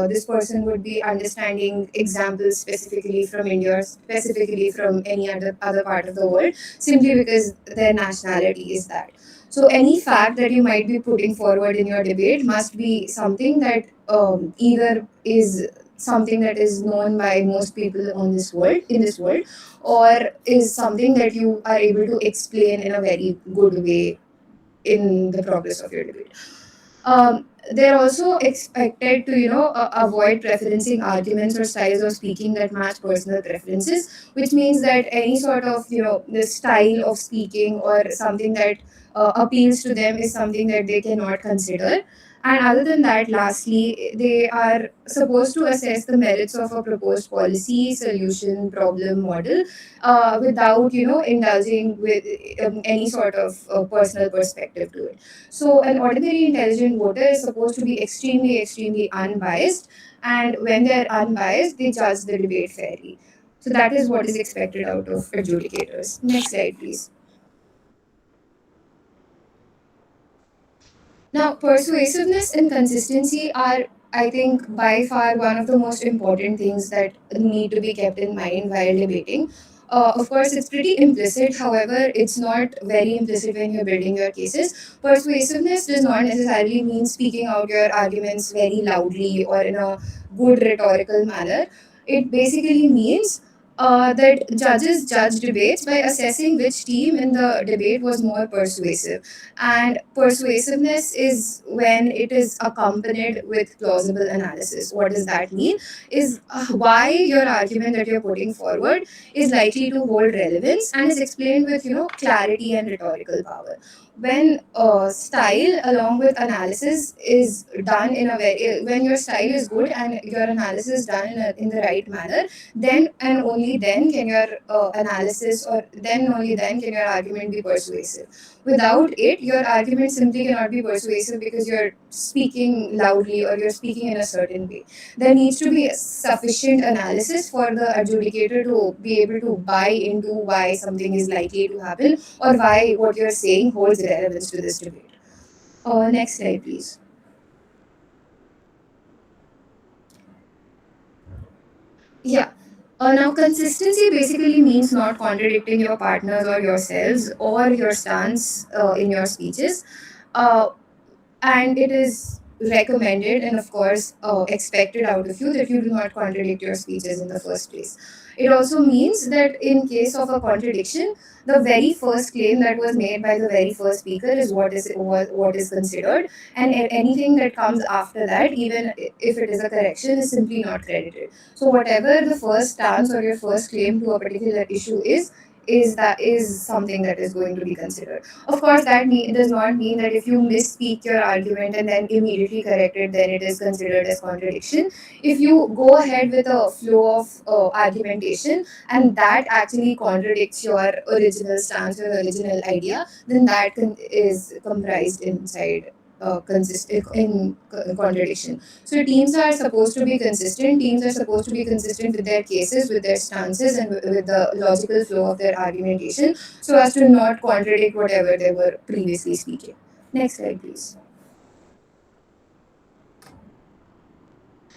this person would be understanding examples specifically from India or specifically from any other part of the world simply because their nationality is that. So any fact that you might be putting forward in your debate must be something that either is something that is known by most people on this world in this world, or is something that you are able to explain in a very good way in the progress of your debate. They're also expected to avoid preferencing arguments or styles of speaking that match personal preferences, which means that any sort of the style of speaking or something that appeals to them is something that they cannot consider. And other than that, lastly, they are supposed to assess the merits of a proposed policy, solution, problem, model, without indulging with any sort of personal perspective to it. So an ordinary intelligent voter is supposed to be extremely, extremely unbiased, and when they're unbiased, they judge the debate fairly. So that is what is expected out of adjudicators. Next slide, please. Now, persuasiveness and consistency are, I think, by far one of the most important things that need to be kept in mind while debating. Of course, it's pretty implicit. However, it's not very implicit when you're building your cases. Persuasiveness does not necessarily mean speaking out your arguments very loudly or in a good rhetorical manner. It basically means that judges judge debates by assessing which team in the debate was more persuasive. And persuasiveness is when it is accompanied with plausible analysis. What does that mean? Is why your argument that you're putting forward is likely to hold relevance and is explained with clarity and rhetorical power. When style along with analysis is done in a very when your style is good and your analysis done in the right manner, then and only then can your analysis or then only then can your argument be persuasive. Without it, your argument simply cannot be persuasive because you're speaking loudly or you're speaking in a certain way. There needs to be sufficient analysis for the adjudicator to be able to buy into why something is likely to happen or why what you're saying holds relevance to this debate. Next slide, please. Yeah. Now, consistency basically means not contradicting your partners or yourselves or your stance in your speeches. Uh, and it is recommended and of course expected out of you that you do not contradict your speeches in the first place. It also means that in case of a contradiction, the very first claim that was made by the very first speaker is what is considered, and anything that comes after that, even if it is a correction, is simply not credited. So whatever the first stance or your first claim to a particular issue is, is something that is going to be considered. Of course, that does not mean that if you misspeak your argument and then immediately correct it, then it is considered as contradiction. If you go ahead with a flow of argumentation and that actually contradicts your original stance or original idea, then that is comprised inside contradiction. So teams are supposed to be consistent. Teams are supposed to be consistent with their cases, with their stances, and with the logical flow of their argumentation, so as to not contradict whatever they were previously speaking. Next slide, please.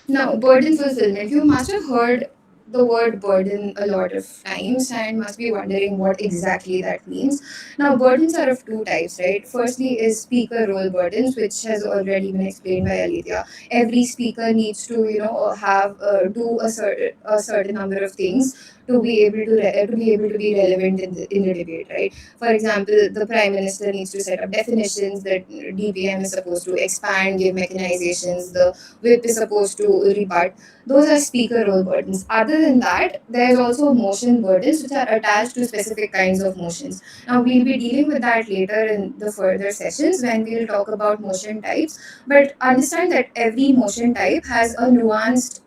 Now, burden fulfillment. You must have heard the word burden a lot of times and must be wondering what exactly that means. Now, burdens are of two types, right? Firstly, is speaker role burdens, which has already been explained by Alithia. Every speaker needs to, have do a certain number of things to be able to be able to be relevant in the debate, right? For example, the prime minister needs to set up definitions. That DPM is supposed to expand, give mechanizations. The whip is supposed to rebut. Those are speaker role burdens. Other than that, there's also motion burdens, which are attached to specific kinds of motions. Now, we'll be dealing with that later in the further sessions when we'll talk about motion types. But understand that every motion type has a nuanced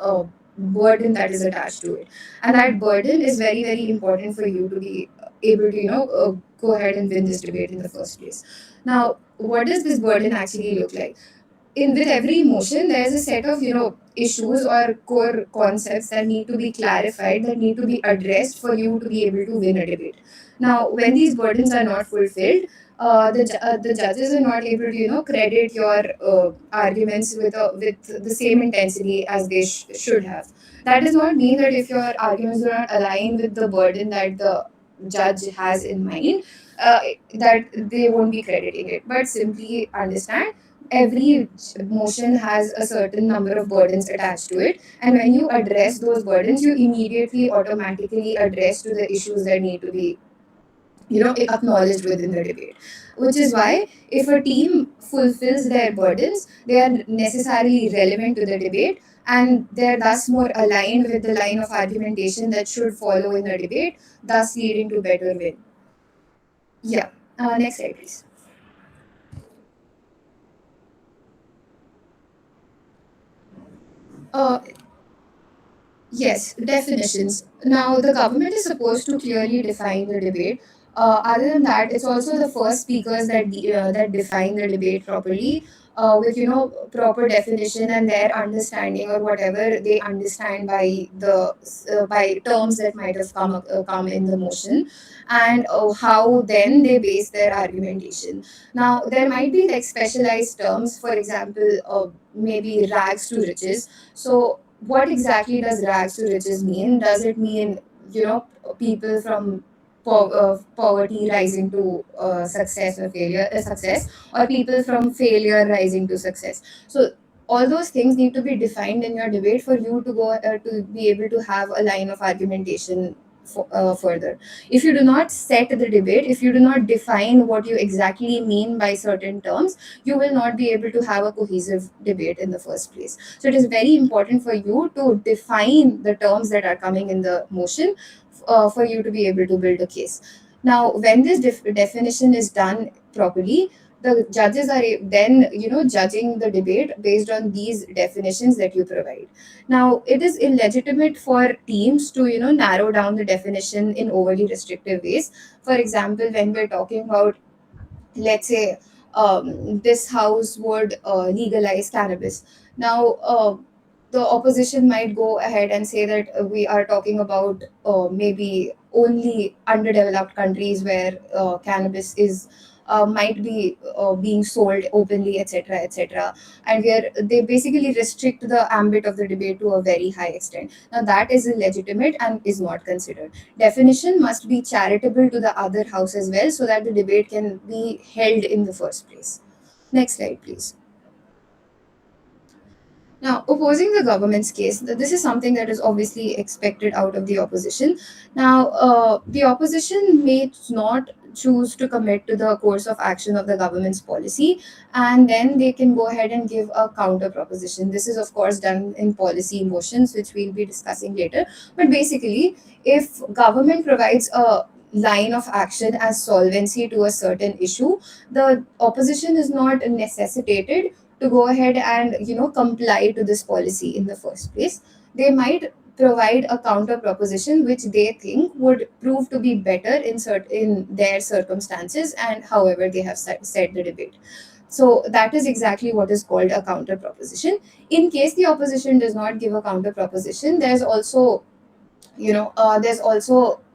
burden that is attached to it. And that burden is very, very important for you to be able to, go ahead and win this debate in the first place. Now, what does this burden actually look like? In with every emotion there's a set of issues or core concepts that need to be clarified, that need to be addressed for you to be able to win a debate. Now, when these burdens are not fulfilled, the judges are not able to credit your arguments with the same intensity as they should have. That does not mean that if your arguments do not align with the burden that the judge has in mind, that they won't be crediting it, but simply understand every motion has a certain number of burdens attached to it, and when you address those burdens, you immediately automatically address to the issues that need to be acknowledged within the debate. Which is why if a team fulfills their burdens, they are necessarily relevant to the debate, and they're thus more aligned with the line of argumentation that should follow in the debate, thus leading to better win. Yeah. Next slide, please. uh, Yes, definitions. Now, the government is supposed to clearly define the debate. Other than that, it's also the first speakers that define the debate properly, with proper definition and their understanding or whatever they understand by the by terms that might have come in the motion, and how then they base their argumentation. Now, there might be like specialized terms, for example, maybe rags to riches. So what exactly does rags to riches mean? Does it mean people from poverty rising to success, or people from failure rising to success? So all those things need to be defined in your debate for you to go to be able to have a line of argumentation further. If you do not set the debate, if you do not define what you exactly mean by certain terms, you will not be able to have a cohesive debate in the first place. So it is very important for you to define the terms that are coming in the motion, for you to be able to build a case. Now, when this definition is done properly, the judges are then judging the debate based on these definitions that you provide. Now, it is illegitimate for teams to narrow down the definition in overly restrictive ways. For example, when we're talking about, let's say, this house would legalize cannabis. Now, the opposition might go ahead and say that we are talking about maybe only underdeveloped countries where cannabis is might be being sold openly, etc., etc., and where they basically restrict the ambit of the debate to a very high extent. Now, that is illegitimate and is not considered. Definition must be charitable to the other house as well, so that the debate can be held in the first place. Next slide, please. Now, opposing the government's case, this is something that is obviously expected out of the opposition. Now, the opposition may not choose to commit to the course of action of the government's policy, and then they can go ahead and give a counter proposition. This is, of course, done in policy motions, which we'll be discussing later. But basically, if government provides a line of action as solvency to a certain issue, the opposition is not necessitated to go ahead and comply to this policy in the first place. They might provide a counter proposition which they think would prove to be better in their circumstances and however they have set the debate. So that is exactly what is called a counter proposition. In case the opposition does not give a counter proposition, there's also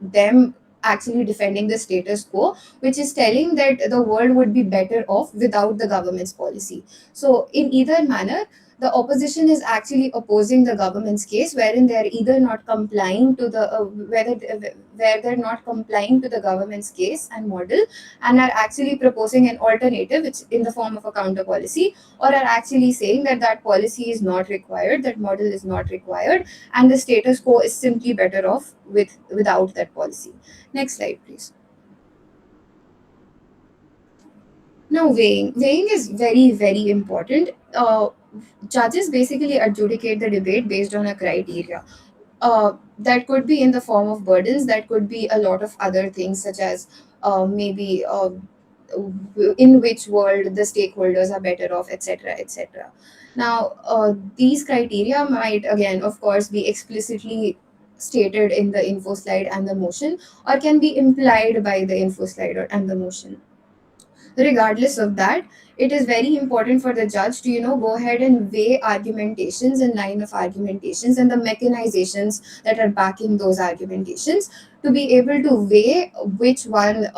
them actually defending the status quo, which is telling that the world would be better off without the government's policy. So in either manner, the opposition is actually opposing the government's case, wherein they're either not complying to the where they're not complying to the government's case and model, and are actually proposing an alternative, which in the form of a counter policy, or are actually saying that that policy is not required, that model is not required, and the status quo is simply better off without that policy. Next slide, please. Now, weighing is very, very important. Judges basically adjudicate the debate based on a criteria. That could be in the form of burdens, that could be a lot of other things, such as maybe in which world the stakeholders are better off, etc., etc. Now, these criteria might, again, of course, be explicitly stated in the info slide and the motion, or can be implied by the info slide and the motion. Regardless of that, it is very important for the judge to go ahead and weigh argumentations and line of argumentations and the mechanizations that are backing those argumentations, to be able to weigh which one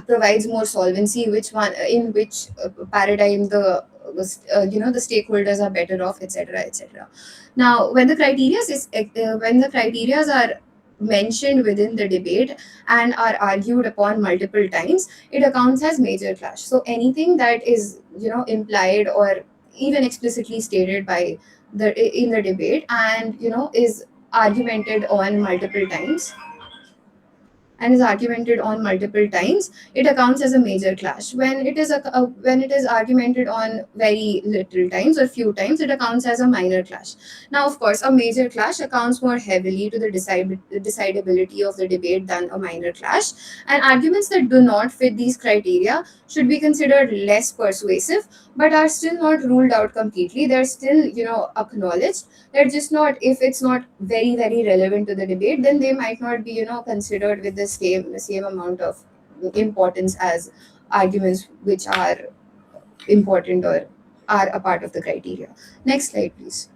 provides more solvency, which one in which paradigm the stakeholders are better off, etc., etc. Now, when the criterias are mentioned within the debate and are argued upon multiple times, it accounts as major clash. So anything that is implied or even explicitly stated by the in the debate, and is argumented on multiple times it accounts as a major clash. When when it is argumented on very little times or few times, it accounts as a minor clash. Now, of course, a major clash accounts more heavily to the decidability of the debate than a minor clash, and arguments that do not fit these criteria should be considered less persuasive, but are still not ruled out completely. They're still acknowledged. They're just not, if it's not very, very relevant to the debate, then they might not be considered with the same amount of importance as arguments which are important or are a part of the criteria. Next slide, please.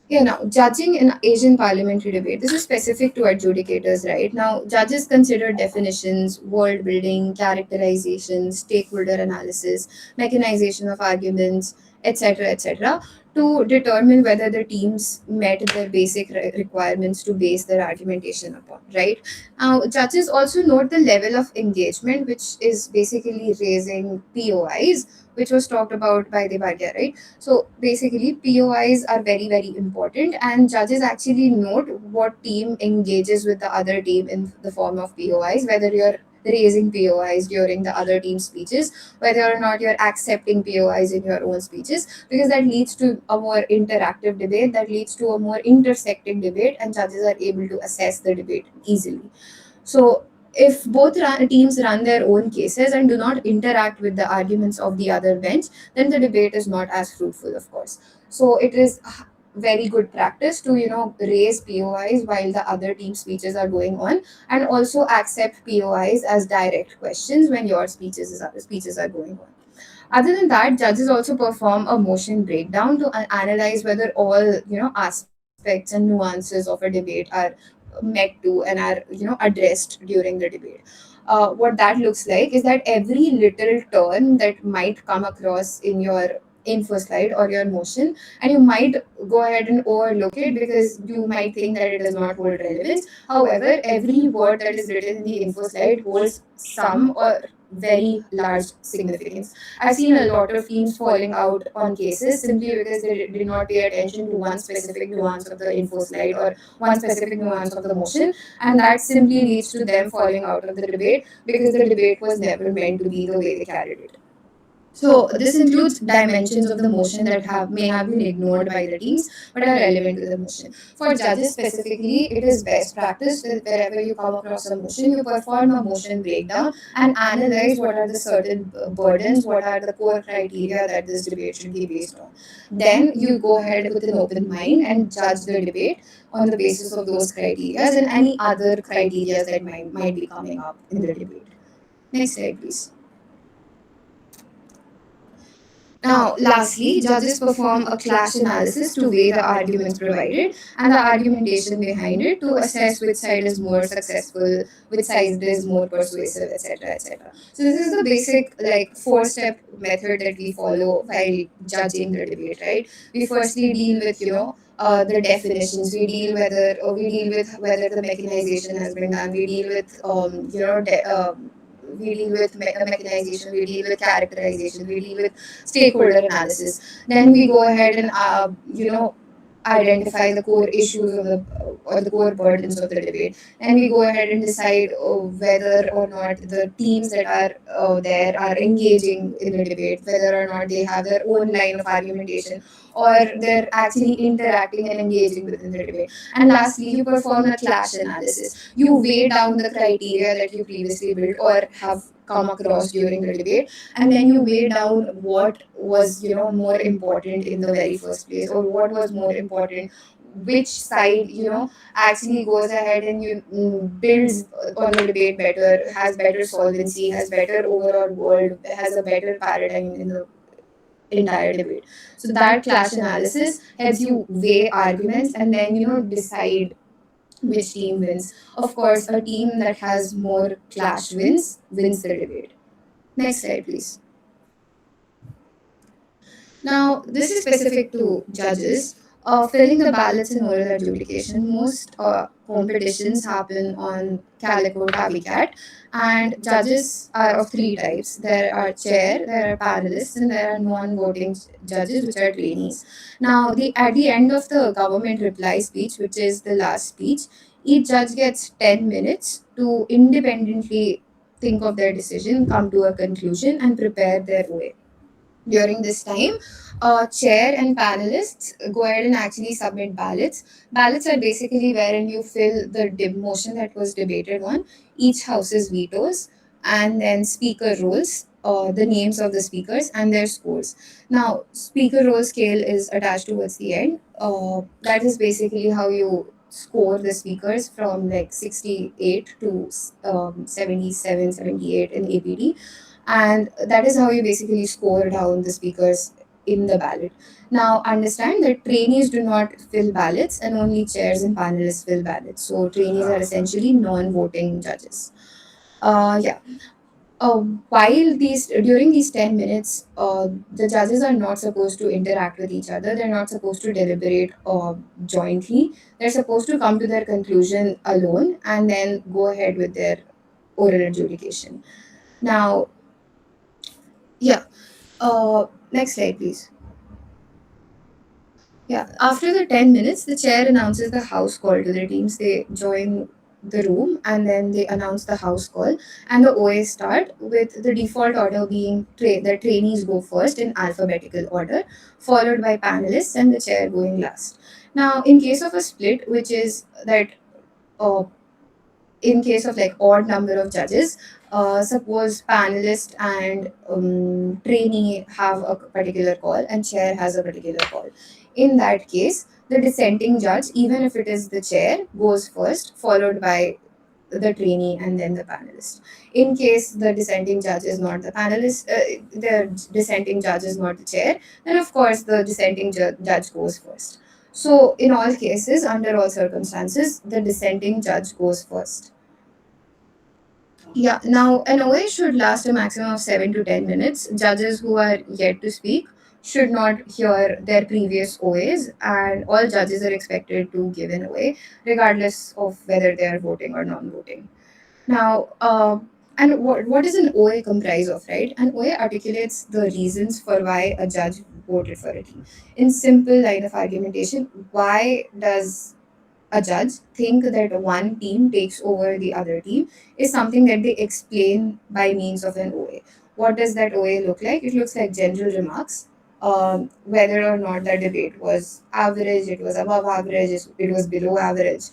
Yeah, now judging in Asian parliamentary debate. This is specific to adjudicators, right? Now, judges consider definitions, word building, characterization, stakeholder analysis, mechanization of arguments, etc., etc., to determine whether the teams met the basic requirements to base their argumentation upon, right? Now, judges also note the level of engagement, which is basically raising POIs, which was talked about by the Bhatia, right? So basically, POIs are very, very important, and judges actually note what team engages with the other team in the form of POIs, whether you're raising POIs during the other team's speeches, whether or not you're accepting POIs in your own speeches, because that leads to a more interactive debate, that leads to a more intersecting debate, and judges are able to assess the debate easily. So, if both teams run their own cases and do not interact with the arguments of the other bench, then the debate is not as fruitful, of course. So, it is very good practice to raise POIs while the other team speeches are going on, and also accept POIs as direct questions when your speeches are going on. Other than that, judges also perform a motion breakdown to analyze whether all aspects and nuances of a debate are met to and are addressed during the debate. What that looks like is that every little turn that might come across in your info slide or your motion, and you might go ahead and overlook it because you might think that it does not hold relevance. However, every word that is written in the info slide holds some or very large significance. I've seen a lot of teams falling out on cases simply because they did not pay attention to one specific nuance of the info slide or one specific nuance of the motion, and that simply leads to them falling out of the debate because the debate was never meant to be the way they carried it. So this includes dimensions of the motion that may have been ignored by the teams but are relevant to the motion. For judges specifically, it is best practice that wherever you come across a motion, you perform a motion breakdown and analyze what are the certain burdens, what are the core criteria that this debate should be based on. Then you go ahead with an open mind and judge the debate on the basis of those criteria and any other criteria that might be coming up in the debate. Next slide, please. Now, lastly, judges perform a clash analysis to weigh the arguments provided and the argumentation behind it to assess which side is more successful, which side is more persuasive, etc. etc. So, this is the basic like four-step method that we follow while judging the debate, right? We firstly deal with, the definitions. We deal with whether the mechanization has been done. We deal with we deal with mechanization, we deal with characterization, we deal with stakeholder analysis. Then we go ahead and identify the core issues of the or the core burdens of the debate. Then we go ahead and decide whether or not the teams that are there are engaging in the debate, whether or not they have their own line of argumentation or they're actually interacting and engaging within the debate. And lastly, you perform a clash analysis. You weigh down the criteria that you previously built or have come across during the debate, and then you weigh down what was more important in the very first place, or what was more important, which side actually goes ahead and builds on the debate better, has better solvency, has better overall goal, has a better paradigm in the entire debate. So that clash analysis helps you weigh arguments and then decide which team wins. Of course, a team that has more clash wins the debate. Next slide, please. Now, this is specific to judges. Filling the ballots in oral adjudication, most competitions happen on Calico Tabby Cat, and judges are of three types. There are chair, there are panelists, and there are non-voting judges, which are trainees. Now, at the end of the government reply speech, which is the last speech, each judge gets 10 minutes to independently think of their decision, come to a conclusion, and prepare their way. During this time, chair and panelists go ahead and actually submit ballots. Ballots are basically wherein you fill the motion that was debated on, each house's vetoes, and then speaker rolls, the names of the speakers and their scores. Now, speaker roll scale is attached towards the end. That is basically how you score the speakers from like 68 to 77, 78 in APD, and that is how you basically score down the speakers in the ballot. Now, understand that trainees do not fill ballots and only chairs and panelists fill ballots. So, trainees are essentially non voting judges. Yeah. While these during these 10 minutes, the judges are not supposed to interact with each other. They're not supposed to deliberate jointly. They're supposed to come to their conclusion alone and then go ahead with their oral adjudication. Now, yeah. Next slide, please. Yeah. After the 10 minutes, the chair announces the house call to the teams. They join the room and then they announce the house call, and the OA start with the default order being the trainees go first in alphabetical order, followed by panelists and the chair going last. Now, in case of a split, which is that uh, in case of like odd number of judges, suppose panelist and trainee have a particular call and chair has a particular call. In that case, the dissenting judge, even if it is the chair, goes first, followed by the trainee and then the panelist. In case the dissenting judge is not the panelist, the dissenting judge is not the chair, then of course the dissenting judge goes first. So, in all cases, under all circumstances, the dissenting judge goes first. Yeah, now an OA should last a maximum of 7 to 10 minutes. Judges who are yet to speak should not hear their previous OAs, and all judges are expected to give an OA, regardless of whether they are voting or non voting. Now, and what does an OA comprise of, right? An OA articulates the reasons for why a judge voted for a team. In simple line of argumentation, why does a judge think that one team takes over the other team is something that they explain by means of an OA. What does that OA look like? It looks like general remarks. Whether or not the debate was average, it was above average, it was below average.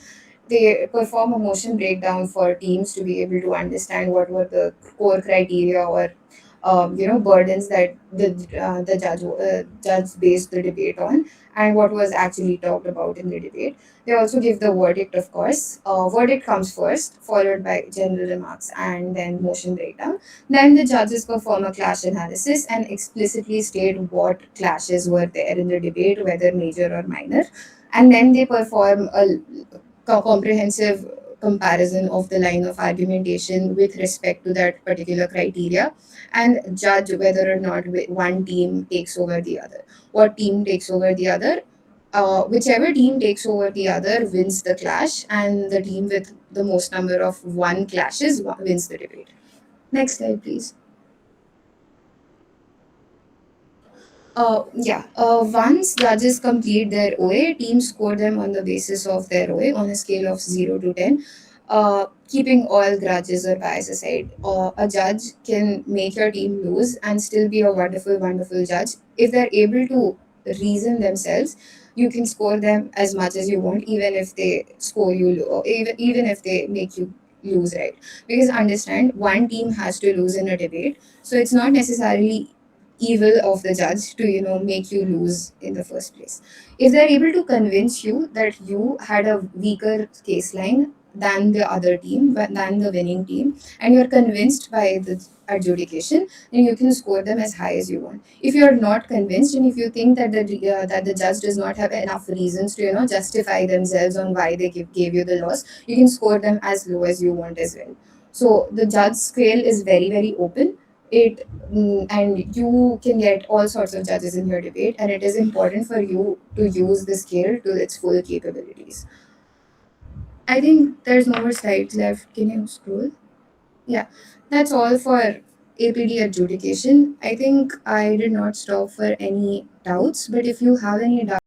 They perform a motion breakdown for teams to be able to understand what were the core criteria or burdens that the judge based the debate on, and what was actually talked about in the debate. They also give the verdict, of course. Verdict comes first, followed by general remarks and then motion breakdown. Then the judges perform a clash analysis and explicitly state what clashes were there in the debate, whether major or minor. And then they perform a comprehensive comparison of the line of argumentation with respect to that particular criteria and judge whether or not one team takes over the other. What team takes over the other? Whichever team takes over the other wins the clash, and the team with the most number of one clashes wins the debate. Next slide, please. Once judges complete their OA, teams score them on the basis of their OA on a scale of 0 to 10. Keeping all grudges or bias aside, a judge can make your team lose and still be a wonderful, wonderful judge. If they're able to reason themselves, you can score them as much as you want, even if they score you low, or even if they make you lose, right? Because understand, one team has to lose in a debate, so it's not necessarily evil of the judge to make you lose in the first place. If they're able to convince you that you had a weaker case line than the other team, than the winning team, and you're convinced by the adjudication, then you can score them as high as you want. If you're not convinced, and if you think that the judge does not have enough reasons to justify themselves on why they gave you the loss, you can score them as low as you want as well. So the judge scale is very, very open. And you can get all sorts of judges in your debate, and it is important for you to use the scale to its full capabilities. I think there's no more slides left. Can you scroll? Yeah, that's all for APD adjudication. I think I did not stop for any doubts, but if you have any doubts,